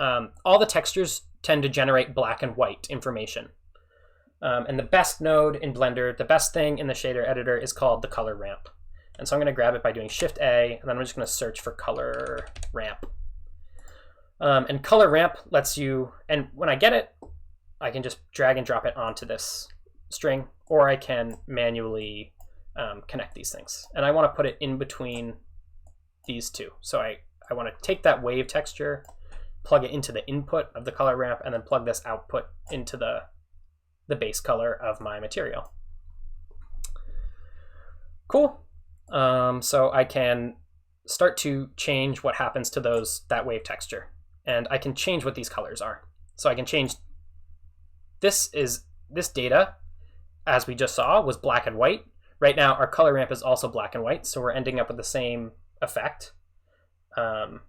Speaker 1: all the textures tend to generate black and white information. And the best node in Blender, the best thing in the shader editor is called the color ramp. And so I'm going to grab it by doing Shift A, and then I'm just going to search for color ramp. And color ramp lets you, and when I get it, I can just drag and drop it onto this string, or I can manually connect these things. And I want to put it in between these two. So I want to take that wave texture, plug it into the input of the color ramp, and then plug this output into the base color of my material. Cool. So I can start to change what happens to that wave texture. And I can change what these colors are. So I can change this data, as we just saw, was black and white. Right now, our color ramp is also black and white, so we're ending up with the same effect. Oh,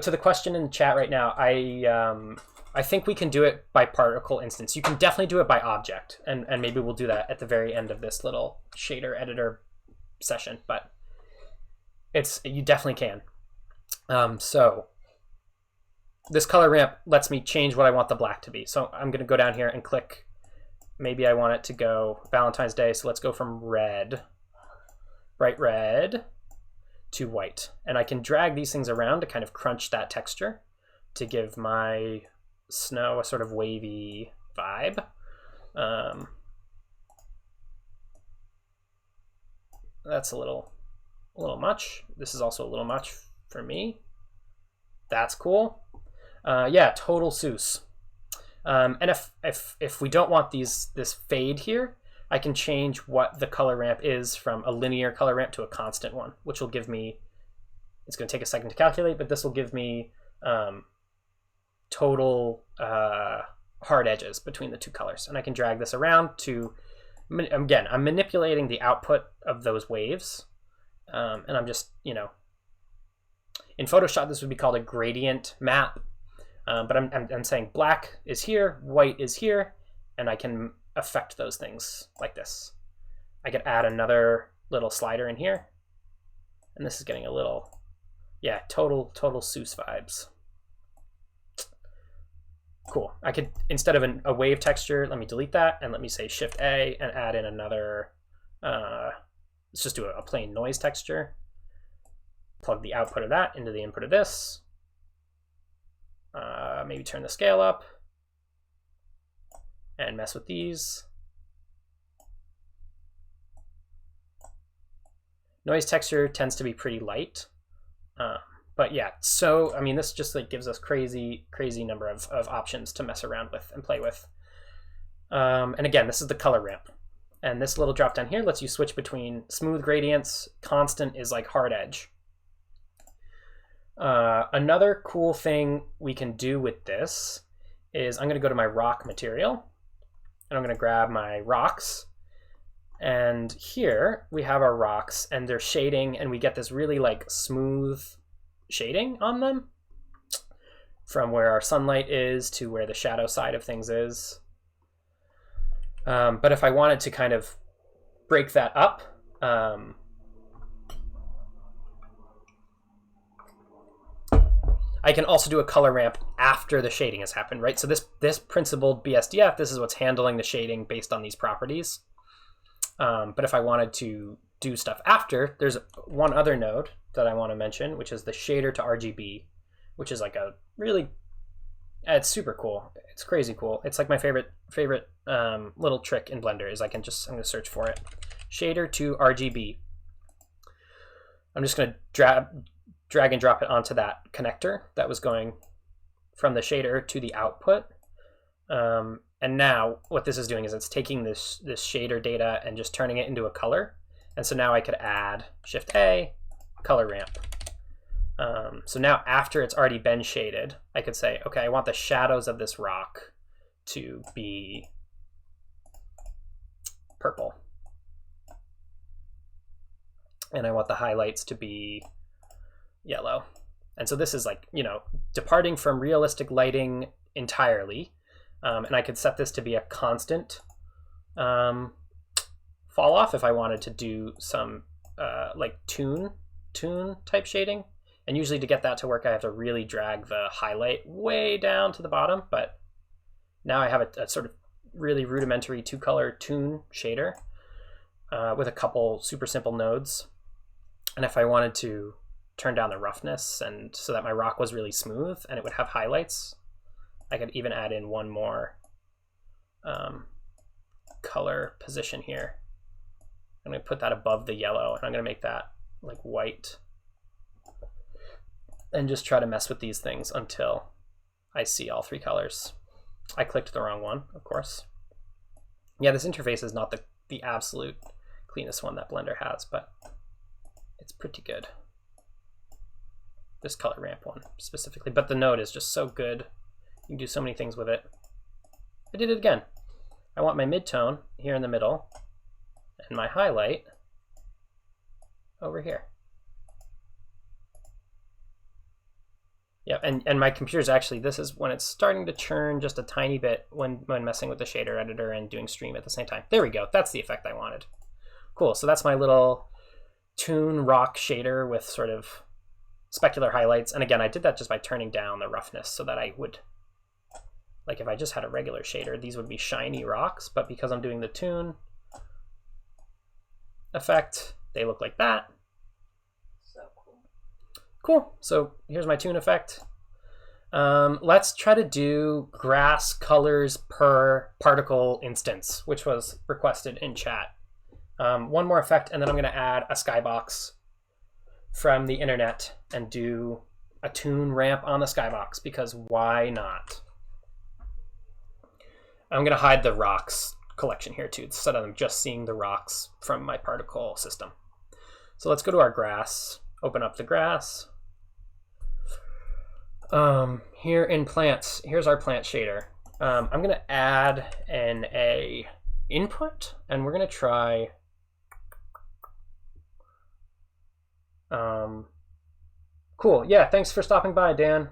Speaker 1: to the question in the chat right now, I think we can do it by particle instance. You can definitely do it by object, and maybe we'll do that at the very end of this little shader editor session, but you definitely can. So this color ramp lets me change what I want the black to be. So I'm going to go down here and click. Maybe I want it to go Valentine's Day. So let's go from red, bright red, to white. And I can drag these things around to kind of crunch that texture to give my snow a sort of wavy vibe. That's a little much. This is also a little much for me. That's cool. Yeah, total Seuss. And if we don't want this fade here, I can change what the color ramp is from a linear color ramp to a constant one, which will give me, it's going to take a second to calculate, but this will give me total hard edges between the two colors. And I can drag this around to, again, I'm manipulating the output of those waves. And I'm just, in Photoshop, this would be called a gradient map. But I'm saying black is here, white is here, and I can affect those things like this. I could add another little slider in here, and this is getting a little, yeah, total Seuss vibes. Cool. I could, instead of a wave texture, let me delete that, and let me say Shift A and add in another, let's just do a plain noise texture. Plug the output of that into the input of this. Maybe turn the scale up and mess with these. Noise texture tends to be pretty light, but yeah. So I mean, this just like gives us crazy number of options to mess around with and play with. And again, this is the color ramp, and this little drop down here lets you switch between smooth gradients. Constant is like hard edge. Another cool thing we can do with this is I'm going to go to my rock material, and I'm going to grab my rocks, and here we have our rocks, and they're shading, and we get this really like smooth shading on them from where our sunlight is to where the shadow side of things is. But if I wanted to kind of break that up, I can also do a color ramp after the shading has happened, right? So this principled BSDF, this is what's handling the shading based on these properties. But if I wanted to do stuff after, there's one other node that I want to mention, which is the shader to RGB, which is like a really, it's super cool. It's crazy cool. It's like my favorite little trick in Blender is I'm going to search for it. Shader to RGB. I'm just going to drag and drop it onto that connector that was going from the shader to the output. And now what this is doing is it's taking this shader data and just turning it into a color. And so now I could add Shift A, color ramp. So now after it's already been shaded, I could say, okay, I want the shadows of this rock to be purple. And I want the highlights to be yellow. And so this is like, you know, departing from realistic lighting entirely. And I could set this to be a constant fall off if I wanted to do some like toon type shading. And usually to get that to work, I have to really drag the highlight way down to the bottom. But now I have a sort of really rudimentary 2-color toon shader with a couple super simple nodes. And if I wanted to turn down the roughness and so that my rock was really smooth and it would have highlights, I could even add in one more color position here. I'm going to put that above the yellow, and I'm going to make that like white, and just try to mess with these things until I see all 3 colors. I clicked the wrong one, of course. Yeah, this interface is not the absolute cleanest one that Blender has, but it's pretty good. This color ramp one specifically, but the node is just so good. You can do so many things with it. I did it again. I want my midtone here in the middle and my highlight over here. Yeah, and my computer's actually, this is when it's starting to churn just a tiny bit when messing with the shader editor and doing stream at the same time. There we go, that's the effect I wanted. Cool, so that's my little toon rock shader with sort of specular highlights. And again, I did that just by turning down the roughness so that I would, like if I just had a regular shader, these would be shiny rocks, but because I'm doing the toon effect, they look like that. Cool, so here's my toon effect. Let's try to do grass colors per particle instance, which was requested in chat. One more effect, and then I'm gonna add a skybox from the internet and do a toon ramp on the skybox, because why not? I'm gonna hide the rocks collection here too, so that I'm just seeing the rocks from my particle system. So let's go to our grass, open up the grass. Here in plants, here's our plant shader. I'm gonna add an input, and we're gonna try cool. Yeah, thanks for stopping by, Dan.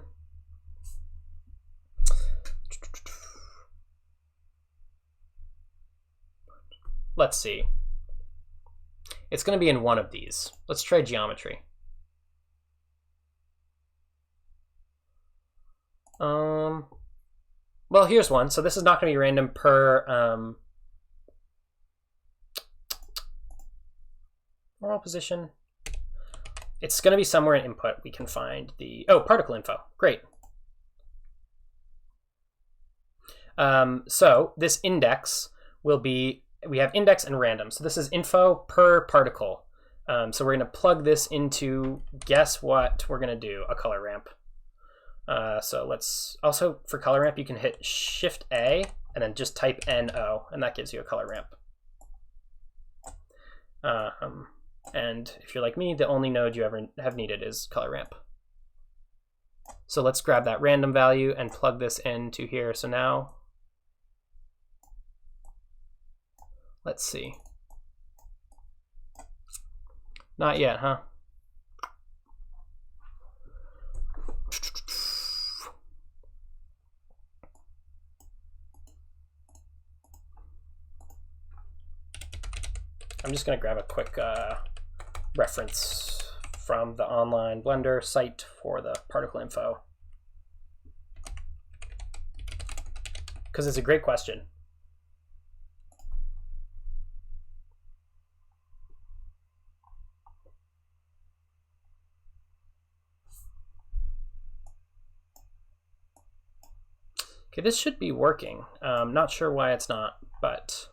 Speaker 1: Let's see. It's gonna be in one of these. Let's try geometry. Well, here's one. So this is not going to be random per normal position. It's going to be somewhere in input. We can find the, oh, particle info. Great. So this index will be, we have index and random. So this is info per particle. So we're going to plug this into, guess what we're going to do, a color ramp. So let's also, for color ramp, you can hit Shift A and then just type NO, and that gives you a color ramp. And if you're like me, the only node you ever have needed is color ramp. So let's grab that random value and plug this into here. So now, let's see. Not yet, huh? I'm just going to grab a quick reference from the online Blender site for the particle info. because it's a great question. Okay, this should be working. Not sure why it's not, but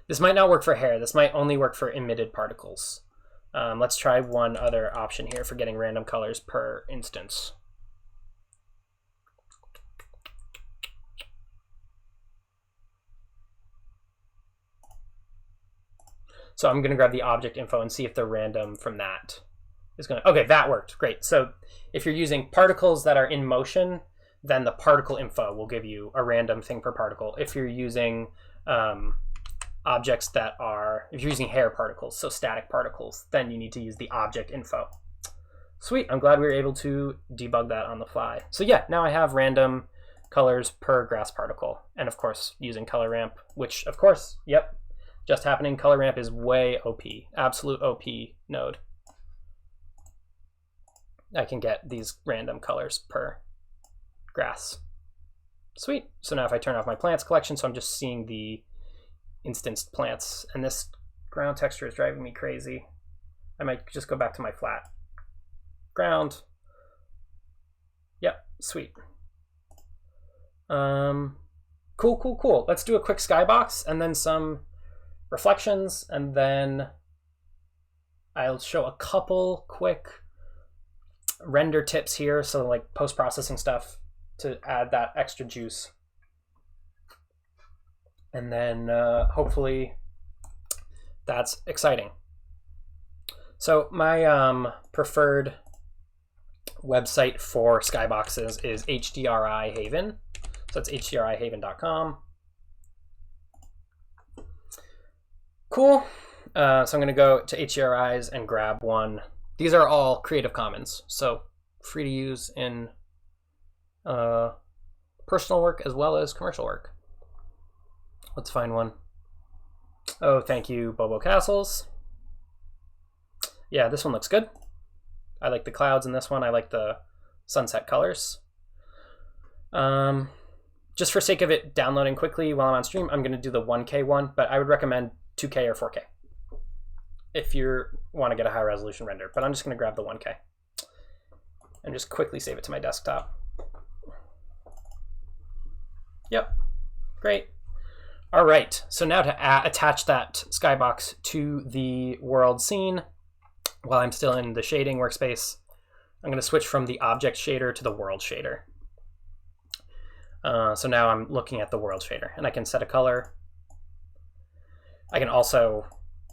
Speaker 1: this might not work for hair. This might only work for emitted particles. Let's try one other option here for getting random colors per instance. So I'm going to grab the object info and see if the random from that is going to... Okay, that worked. Great. So if you're using particles that are in motion, then the particle info will give you a random thing per particle. If you're using objects that are... If you're using hair particles, so static particles, then you need to use the object info. Sweet. I'm glad we were able to debug that on the fly. So yeah, now I have random colors per grass particle. And of course, using color ramp, which of course, yep, just happening. Color ramp is way OP, absolute OP node. I can get these random colors per grass. Sweet. So now if I turn off my plants collection, so I'm just seeing the instanced plants, and this ground texture is driving me crazy. I might just go back to my flat ground. Yep, sweet. Cool. Let's do a quick skybox and then some reflections, and then I'll show a couple quick render tips here, so like post-processing stuff to add that extra juice. And then hopefully that's exciting. So my preferred website for skyboxes is HDRI Haven. So it's hdrihaven.com. Cool. So I'm going to go to HDRIs and grab one. These are all Creative Commons, so free to use in personal work as well as commercial work. Let's find one. Oh, thank you, Babycastles. Yeah, this one looks good. I like the clouds in this one. I like the sunset colors. Just for sake of it downloading quickly while I'm on stream, I'm going to do the 1K one, but I would recommend 2K or 4K if you want to get a high resolution render. But I'm just going to grab the 1K and just quickly save it to my desktop. Yep, great. All right, so now to attach that skybox to the world scene while I'm still in the shading workspace, I'm going to switch from the object shader to the world shader. So now I'm looking at the world shader, and I can set a color. I can also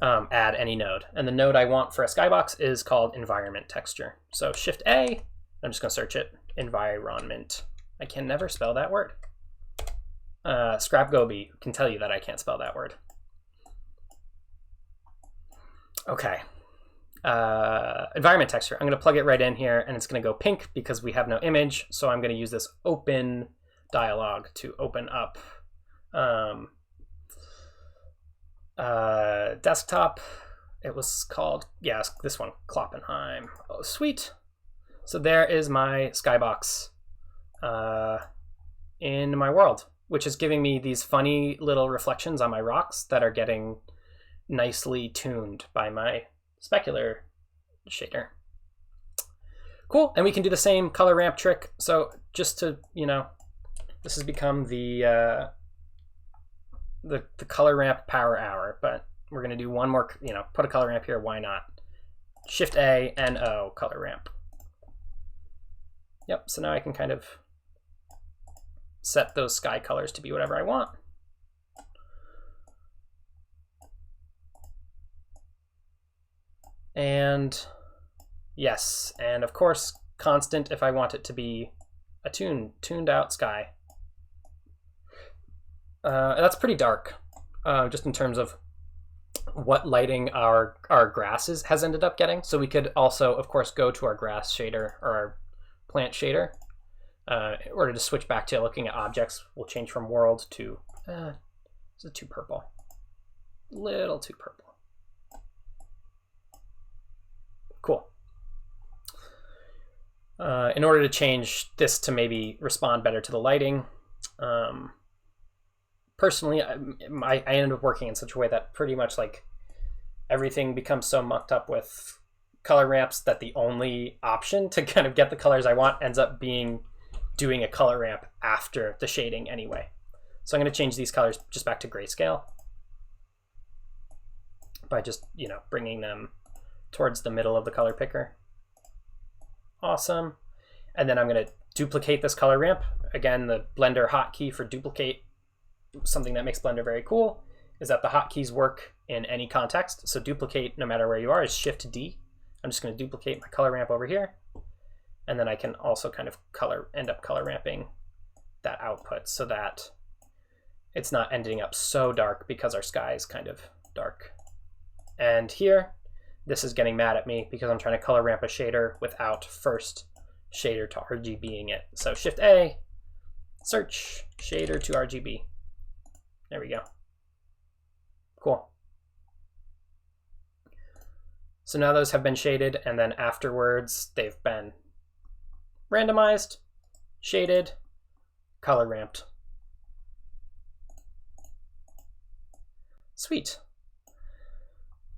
Speaker 1: add any node, and the node I want for a skybox is called environment texture. So Shift A, I'm just going to search it, environment. I can never spell that word. Scrap Gobi can tell you that I can't spell that word. Okay. Environment texture. I'm going to plug it right in here, and it's going to go pink because we have no image. So I'm going to use this open dialog to open up desktop. It was called, yes, this one, Kloppenheim. Oh, sweet. So there is my skybox in my world, which is giving me these funny little reflections on my rocks that are getting nicely tuned by my specular shader. Cool, and we can do the same color ramp trick. So just to, you know, this has become the color ramp power hour, but we're gonna do one more, you know, put a color ramp here, why not? Shift A, N-O, color ramp. Yep, so now I can kind of set those sky colors to be whatever I want. And yes, and of course, constant if I want it to be a tuned out sky. That's pretty dark, just in terms of what lighting our grasses has ended up getting. So we could also, of course, go to our grass shader or our plant shader. In order to switch back to looking at objects, we'll change from world to, is it too purple? Little too purple. Cool. in order to change this to maybe respond better to the lighting. Personally, I ended up working in such a way that pretty much like everything becomes so mucked up with color ramps that the only option to kind of get the colors I want ends up being doing a color ramp after the shading anyway. So I'm going to change these colors just back to grayscale by just, you know, bringing them towards the middle of the color picker. Awesome. And then I'm going to duplicate this color ramp. Again, the Blender hotkey for duplicate, something that makes Blender very cool, is that the hotkeys work in any context. So duplicate, no matter where you are, is Shift D. I'm just going to duplicate my color ramp over here. And then I can also kind of end up color ramping that output so that it's not ending up so dark because our sky is kind of dark. And here, this is getting mad at me because I'm trying to color ramp a shader without first shader to RGBing it. So Shift A, search shader to RGB. There we go. Cool. So now those have been shaded, and then afterwards they've been randomized, shaded, color ramped. Sweet.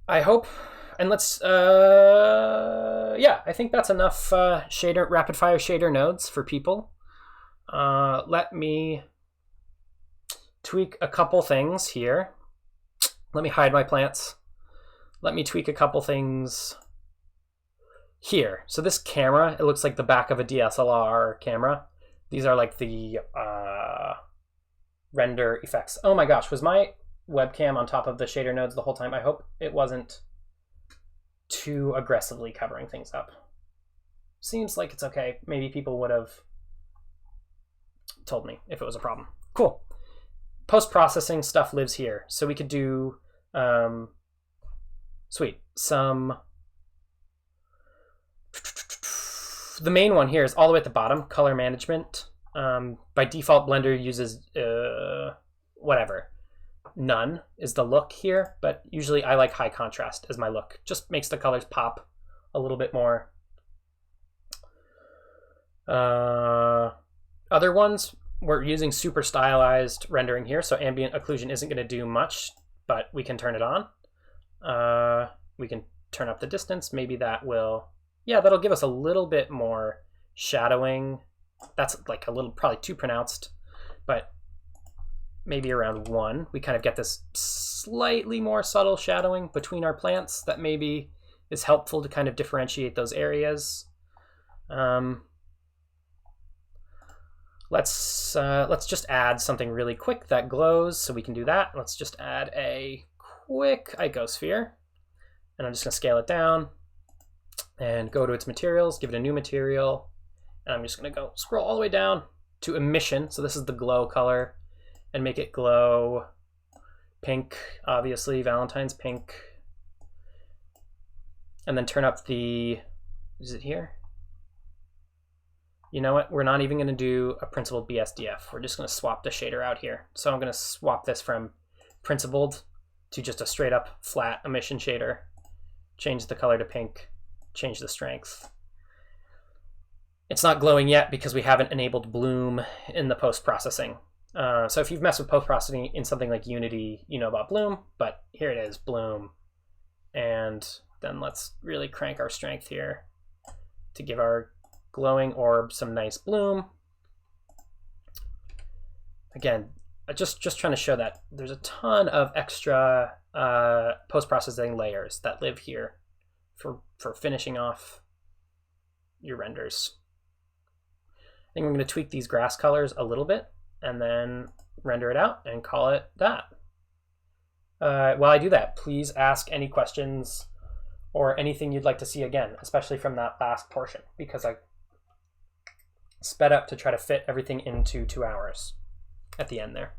Speaker 1: I hope, and let's, yeah, I think that's enough rapid fire shader nodes for people. Let me tweak a couple things here. Let me hide my plants. Let me tweak a couple things here. So this camera, it looks like the back of a DSLR camera. These are like the render effects. Oh my gosh, was my webcam on top of the shader nodes the whole time? I hope it wasn't too aggressively covering things up. Seems like it's okay. Maybe people would have told me if it was a problem. Cool. Post-processing stuff lives here. So we could do, sweet, the main one here is all the way at the bottom, color management. By default, Blender uses whatever. None is the look here, but usually I like high contrast as my look. Just makes the colors pop a little bit more. Other ones, we're using super stylized rendering here, so ambient occlusion isn't going to do much, but we can turn it on. We can turn up the distance. Maybe that will, yeah, that'll give us a little bit more shadowing. That's like a little, probably too pronounced, but maybe around 1. We kind of get this slightly more subtle shadowing between our plants that maybe is helpful to kind of differentiate those areas. Let's just add something really quick that glows, so we can do that. Let's just add a quick icosphere, and I'm just going to scale it down and go to its materials, give it a new material, and I'm just going to go scroll all the way down to emission. So this is the glow color, and make it glow pink, obviously, Valentine's pink. And then turn up the, is it here? You know what? We're not even going to do a principled BSDF. We're just going to swap the shader out here. So I'm going to swap this from principled to just a straight up flat emission shader. Change the color to pink. Change the strength. It's not glowing yet because we haven't enabled bloom in the post-processing. So if you've messed with post-processing in something like Unity, you know about bloom, but here it is, bloom. And then let's really crank our strength here to give our glowing orb some nice bloom. Again, just trying to show that there's a ton of extra post-processing layers that live here for finishing off your renders. I think I'm going to tweak these grass colors a little bit and then render it out and call it that. While I do that, please ask any questions or anything you'd like to see again, especially from that last portion, because I sped up to try to fit everything into 2 hours at the end there.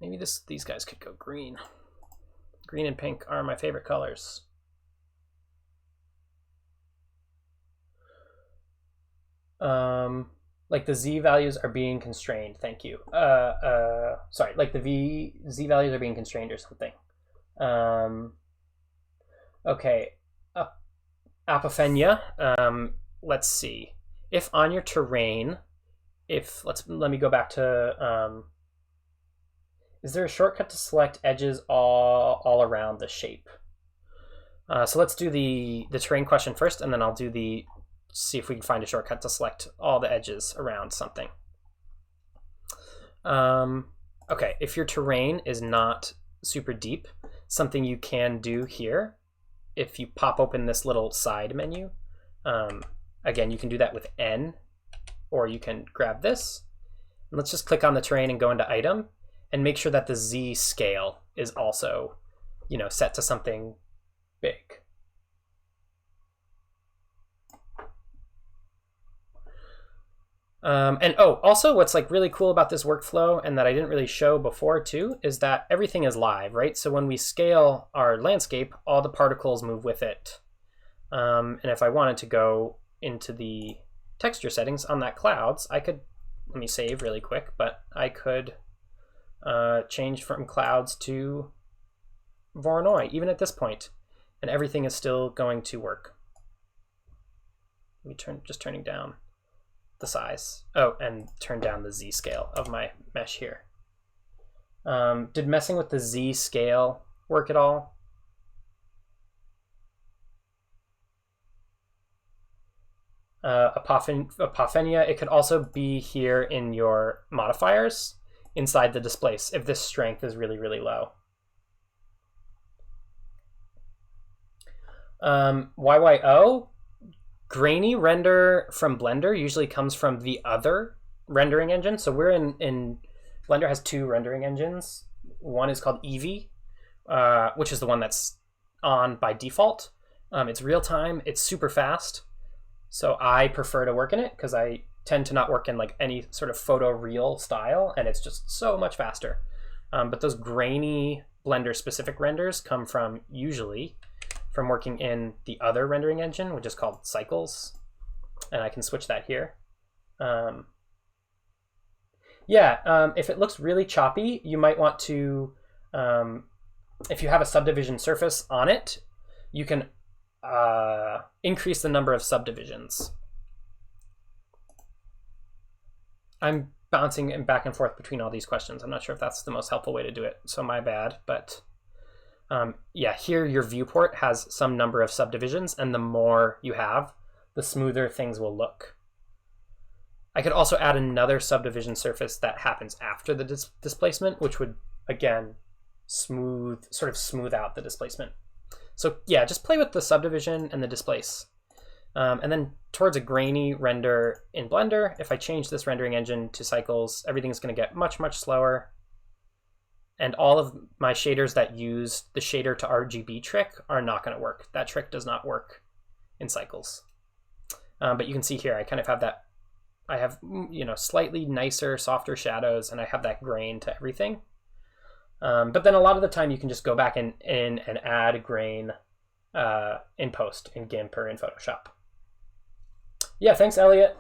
Speaker 1: Maybe these guys could go green. Green and pink are my favorite colors. Like the Z values are being constrained. Thank you. Sorry, like the Z values are being constrained or something. Okay. Apophenia. Let's see. If on your terrain, let me go back to, is there a shortcut to select edges all around the shape? So let's do the terrain question first, and then I'll do see if we can find a shortcut to select all the edges around something. Okay, if your terrain is not super deep, something you can do here, if you pop open this little side menu, again, you can do that with N, or you can grab this. And let's just click on the terrain and go into item, and make sure that the Z scale is also, set to something big. And also what's like really cool about this workflow, and that I didn't really show before too, is that everything is live, right? So when we scale our landscape, all the particles move with it. And if I wanted to go into the texture settings on that clouds, I could, let me save really quick, but I could change from clouds to Voronoi, even at this point, and everything is still going to work. Let me turning down the size. Oh, and turn down the Z scale of my mesh here. Did messing with the Z scale work at all? Apophenia, it could also be here in your modifiers inside the displace if this strength is really, really low. YYO, grainy render from Blender usually comes from the other rendering engine. So we're in Blender has two rendering engines. One is called Eevee, which is the one that's on by default. It's real time, it's super fast. So I prefer to work in it because I tend to not work in like any sort of photoreal style, and it's just so much faster. But those grainy Blender specific renders come from usually from working in the other rendering engine, which is called Cycles, and I can switch that here. If it looks really choppy, you might want to, if you have a subdivision surface on it, you can increase the number of subdivisions. I'm bouncing back and forth between all these questions. I'm not sure if that's the most helpful way to do it, so my bad, but here your viewport has some number of subdivisions, and the more you have, the smoother things will look. I could also add another subdivision surface that happens after the displacement, which would, again, smooth out the displacement. So yeah, just play with the subdivision and the displace. And then towards a grainy render in Blender, if I change this rendering engine to Cycles, everything's going to get much, much slower. And all of my shaders that use the shader to RGB trick are not going to work. That trick does not work in Cycles. But you can see here, I kind of have that. I have, slightly nicer, softer shadows, and I have that grain to everything. But then a lot of the time you can just go back in and add grain in post, in GIMP or in Photoshop. Yeah, thanks, Elliot.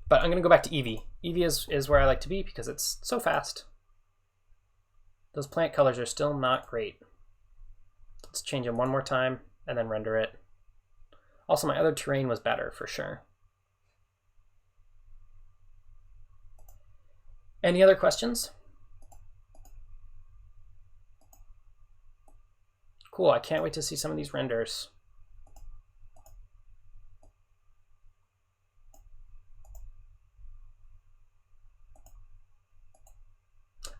Speaker 1: But I'm going to go back to Eevee. Eevee is where I like to be because it's so fast. Those plant colors are still not great. Let's change them one more time and then render it. Also, my other terrain was better for sure. Any other questions? Cool, I can't wait to see some of these renders.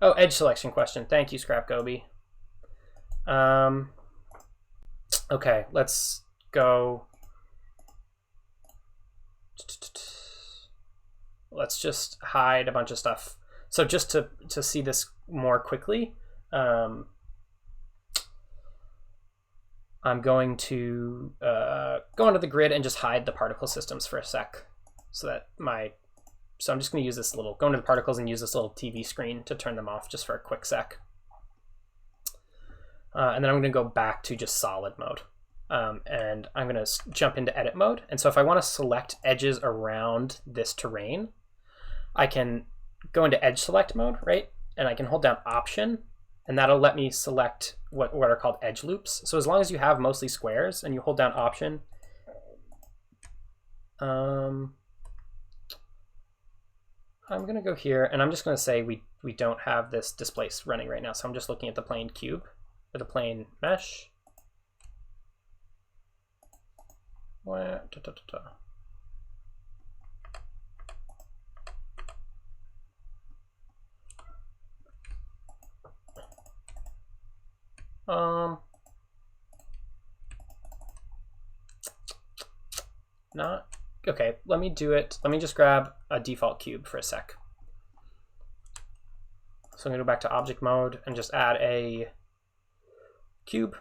Speaker 1: Oh, edge selection question. Thank you, Scrap Gobi. Okay, let's go. Let's just hide a bunch of stuff. So just to see this more quickly, I'm going to go onto the grid and just hide the particle systems for a sec so that my So I'm just going to use this little, go into the particles and use this little TV screen to turn them off just for a quick sec. And then I'm going to go back to just solid mode. And I'm going to jump into edit mode. And so if I want to select edges around this terrain, I can go into edge select mode, right? And I can hold down Option, and that'll let me select what are called edge loops. So as long as you have mostly squares and you hold down Option, I'm going to go here, and I'm just going to say we don't have this displace running right now. So I'm just looking at the plane cube, or the plane mesh. Not okay. Let me do it. Let me just grab a default cube for a sec. So I'm gonna go back to object mode and just add a cube,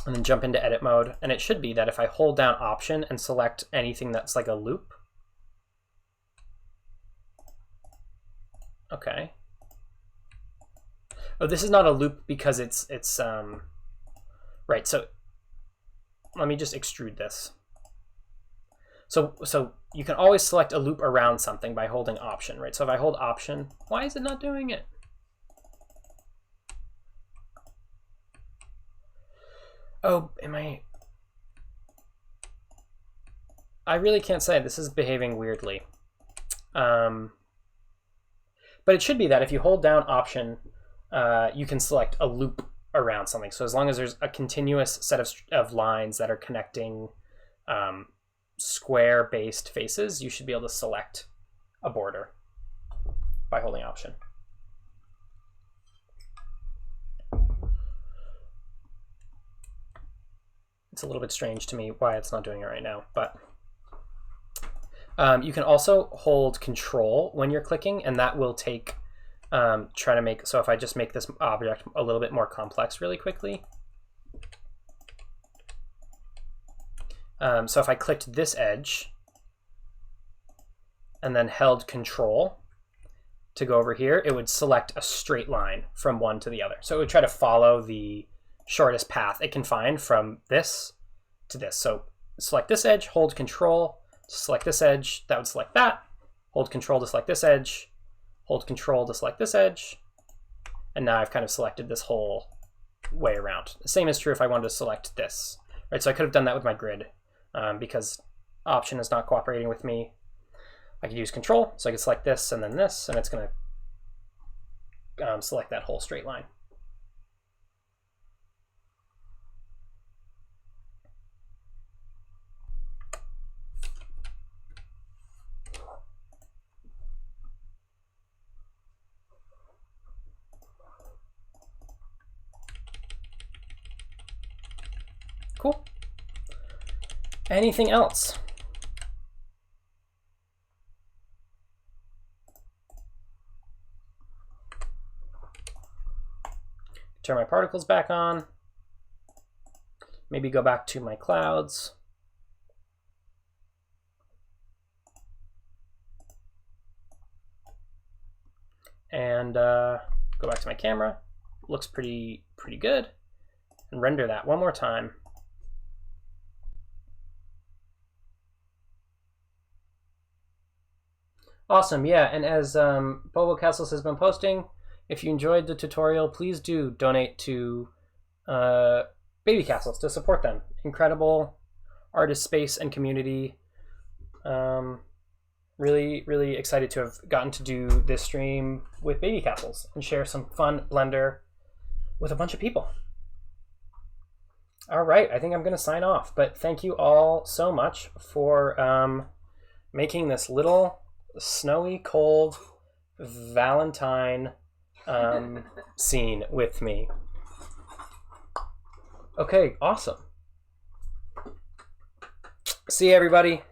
Speaker 1: and then jump into edit mode. And it should be that if I hold down Option and select anything that's like a loop. Okay. Oh, this is not a loop because it's right. So let me just extrude this. So you can always select a loop around something by holding Option, right? So if I hold Option, why is it not doing it? Oh, I really can't say. This is behaving weirdly. But it should be that if you hold down Option, you can select a loop around something. So as long as there's a continuous set of lines that are connecting square-based faces, you should be able to select a border by holding Option. It's a little bit strange to me why it's not doing it right now, but you can also hold Control when you're clicking, and that will take try to make, so if I just make this object a little bit more complex really quickly. So if I clicked this edge and then held Control to go over here, it would select a straight line from one to the other. So it would try to follow the shortest path it can find from this to this. So select this edge, hold Control to select this edge, that would select that, hold Control to select this edge, hold Control to select this edge, and now I've kind of selected this whole way around. The same is true if I wanted to select this, right? So I could have done that with my grid. Because Option is not cooperating with me, I could use Control, so I could select this, and it's going to select that whole straight line. Cool. Anything else? Turn my particles back on. Maybe go back to my clouds. And go back to my camera. Looks pretty good. And render that one more time. Awesome, yeah, and as Babycastles has been posting, if you enjoyed the tutorial, please do donate to Babycastles to support them. Incredible artist space and community. Really, really excited to have gotten to do this stream with Babycastles and share some fun Blender with a bunch of people. All right, I think I'm going to sign off, but thank you all so much for making this little snowy, cold Valentine scene with me. Okay, awesome. See you, everybody.